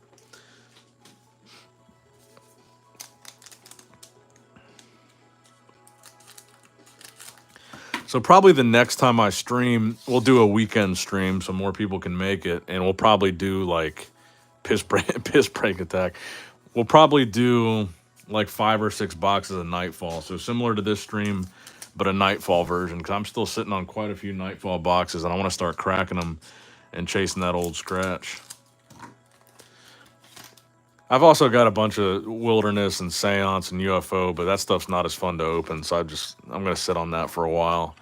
S1: So probably the next time I stream, we'll do a weekend stream so more people can make it, and we'll probably do like piss break attack. We'll probably do like 5 or 6 boxes of Nightfall. So similar to this stream, but a Nightfall version, because I'm still sitting on quite a few Nightfall boxes, and I want to start cracking them and chasing that old scratch. I've also got a bunch of Wilderness and Seance and UFO, but that stuff's not as fun to open, so I'm going to sit on that for a while.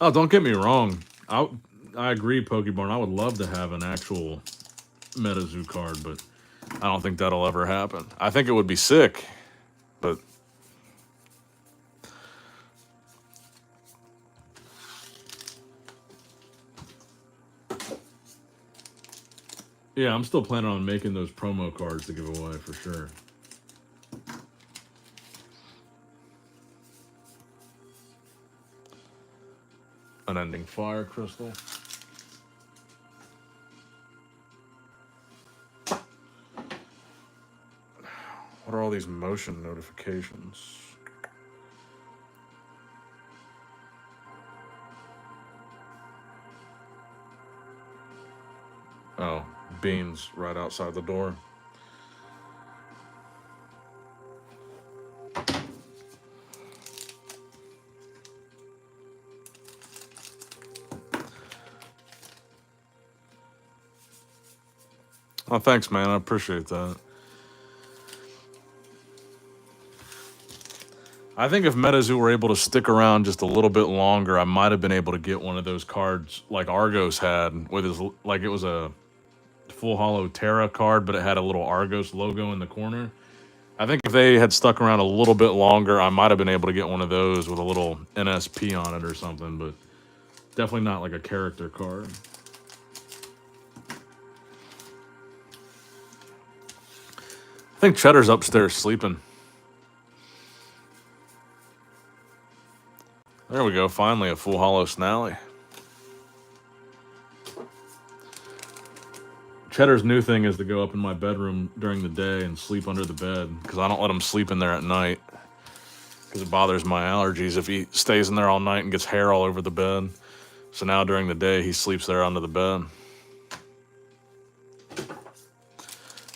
S1: Oh, don't get me wrong. I agree, Pokemon. I would love to have an actual Metazoo card, but I don't think that'll ever happen. I think it would be sick, but Yeah, I'm still planning on making those promo cards to give away for sure. Unending Fire Crystal. What are all these motion notifications? Oh, beans right outside the door. Oh, thanks, man. I appreciate that. I think if Metazoo were able to stick around just a little bit longer, I might have been able to get one of those cards like Argos had, with his like it was a full hollow Terra card, but it had a little Argos logo in the corner. I think if they had stuck around a little bit longer, I might have been able to get one of those with a little NSP on it or something, but definitely not like a character card. I think Cheddar's upstairs sleeping. There we go. Finally, a full hollow Snally. Cheddar's new thing is to go up in my bedroom during the day and sleep under the bed because I don't let him sleep in there at night because it bothers my allergies if he stays in there all night and gets hair all over the bed. So now during the day, he sleeps there under the bed.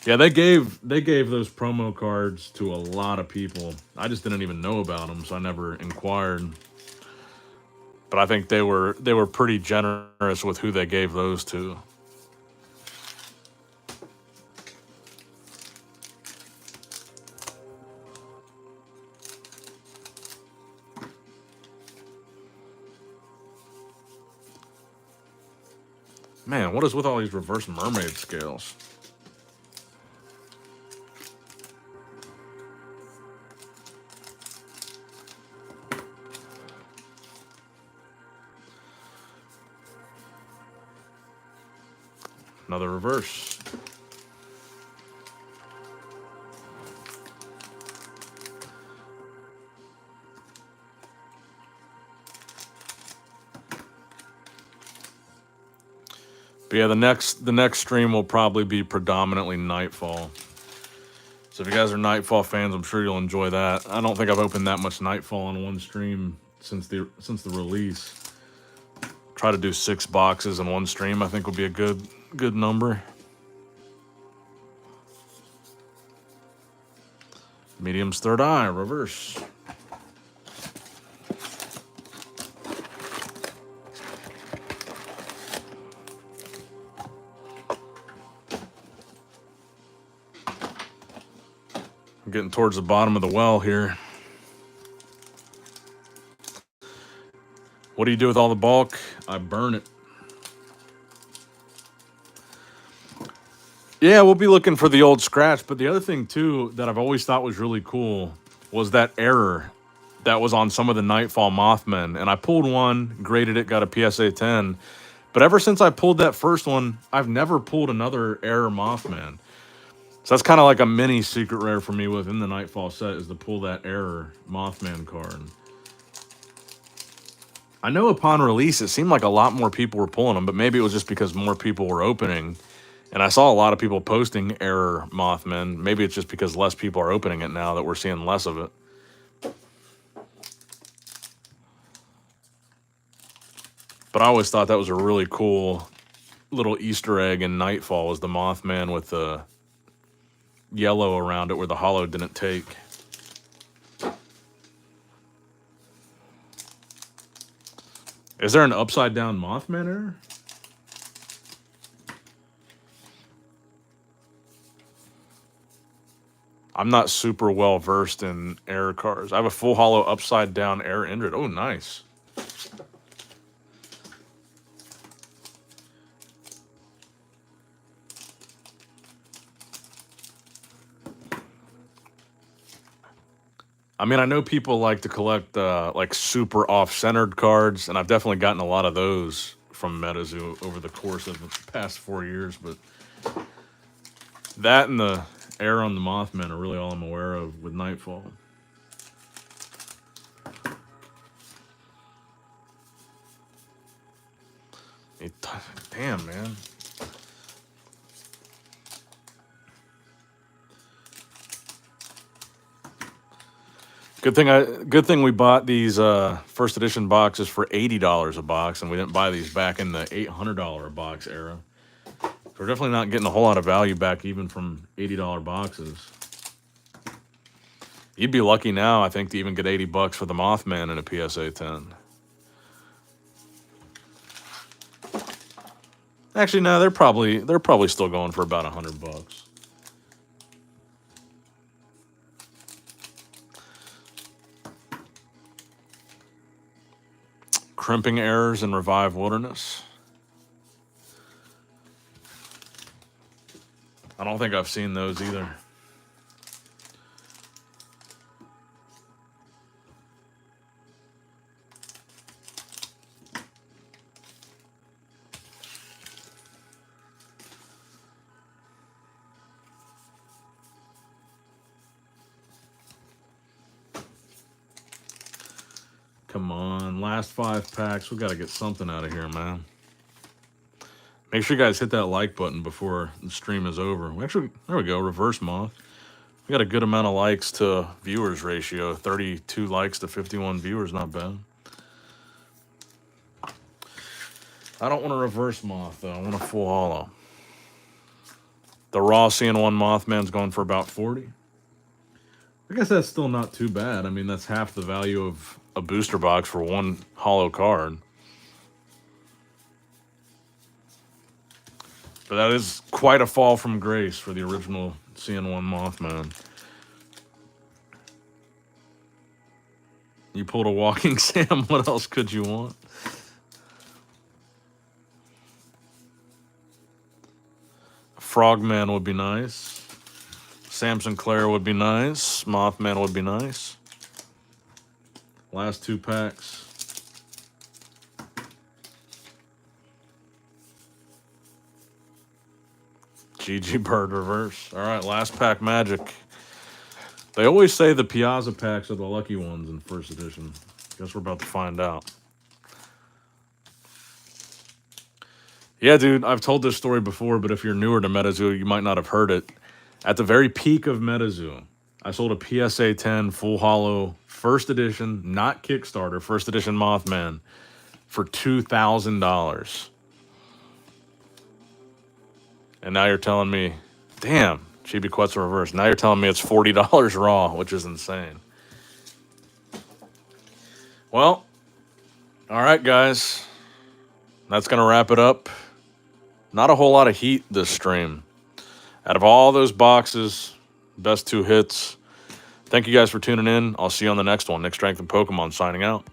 S1: Yeah, they gave those promo cards to a lot of people. I just didn't even know about them, so I never inquired. But I think they were pretty generous with who they gave those to. Man, what is with all these reverse mermaid scales? Another reverse. But yeah, the next stream will probably be predominantly Nightfall. So if you guys are Nightfall fans, I'm sure you'll enjoy that. I don't think I've opened that much Nightfall on one stream since the release. Try to do 6 boxes in one stream, I think would be a good number. Medium's Third Eye, reverse. I'm getting towards the bottom of the well here. What do you do with all the bulk? I burn it. Yeah, we'll be looking for the old scratch. But the other thing, too, that I've always thought was really cool was that error that was on some of the Nightfall Mothmen. And I pulled one, graded it, got a PSA 10. But ever since I pulled that first one, I've never pulled another error Mothman. So that's kind of like a mini secret rare for me within the Nightfall set, is to pull that error Mothman card. I know upon release, it seemed like a lot more people were pulling them, but maybe it was just because more people were opening. And I saw a lot of people posting error Mothman. Maybe it's just because less people are opening it now that we're seeing less of it. But I always thought that was a really cool little Easter egg in Nightfall, was the Mothman with the yellow around it where the hollow didn't take. Is there an upside down Mothman error? I'm not super well versed in error cards. I have a full hollow upside down error Indrid. Oh, nice. I mean, I know people like to collect like super off-centered cards, and I've definitely gotten a lot of those from Metazoo over the course of the past 4 years. But That and the air on the Mothman are really all I'm aware of with Nightfall. Damn, man. Good thing we bought these first edition boxes for $80 a box, and we didn't buy these back in the $800 a box era. We're definitely not getting a whole lot of value back even from $80 boxes. You'd be lucky now, I think, to even get $80 for the Mothman in a PSA 10. Actually, no, they're probably still going for about $100. Crimping Errors and Revive Wilderness. I don't think I've seen those either. Come on, last 5 packs. We got to get something out of here, man. Make sure you guys hit that like button before the stream is over. Actually, there we go, reverse moth. We got a good amount of likes to viewers ratio. 32 likes to 51 viewers, not bad. I don't want a reverse moth, though. I want a full hollow. The raw CN1 Mothman's going for about 40. I guess that's still not too bad. I mean, that's half the value of a booster box for one hollow card. But that is quite a fall from grace for the original CN1 Mothman. You pulled a walking Sam. What else could you want? Frogman would be nice. Sam Sinclair would be nice. Mothman would be nice. Last 2 packs. GG Bird reverse. All right, last pack magic. They always say the Piazza packs are the lucky ones in first edition. Guess we're about to find out. Yeah, dude, I've told this story before, but if you're newer to Metazoo, you might not have heard it. At the very peak of Metazoo, I sold a PSA 10 full hollow first edition, not Kickstarter, first edition Mothman for $2,000. And now you're telling me, damn, Chibi Quetzal reverse. Now you're telling me it's $40 raw, which is insane. Well, all right, guys. That's going to wrap it up. Not a whole lot of heat this stream. Out of all those boxes, best 2 hits. Thank you guys for tuning in. I'll see you on the next one. Nick Strength and Pokemon signing out.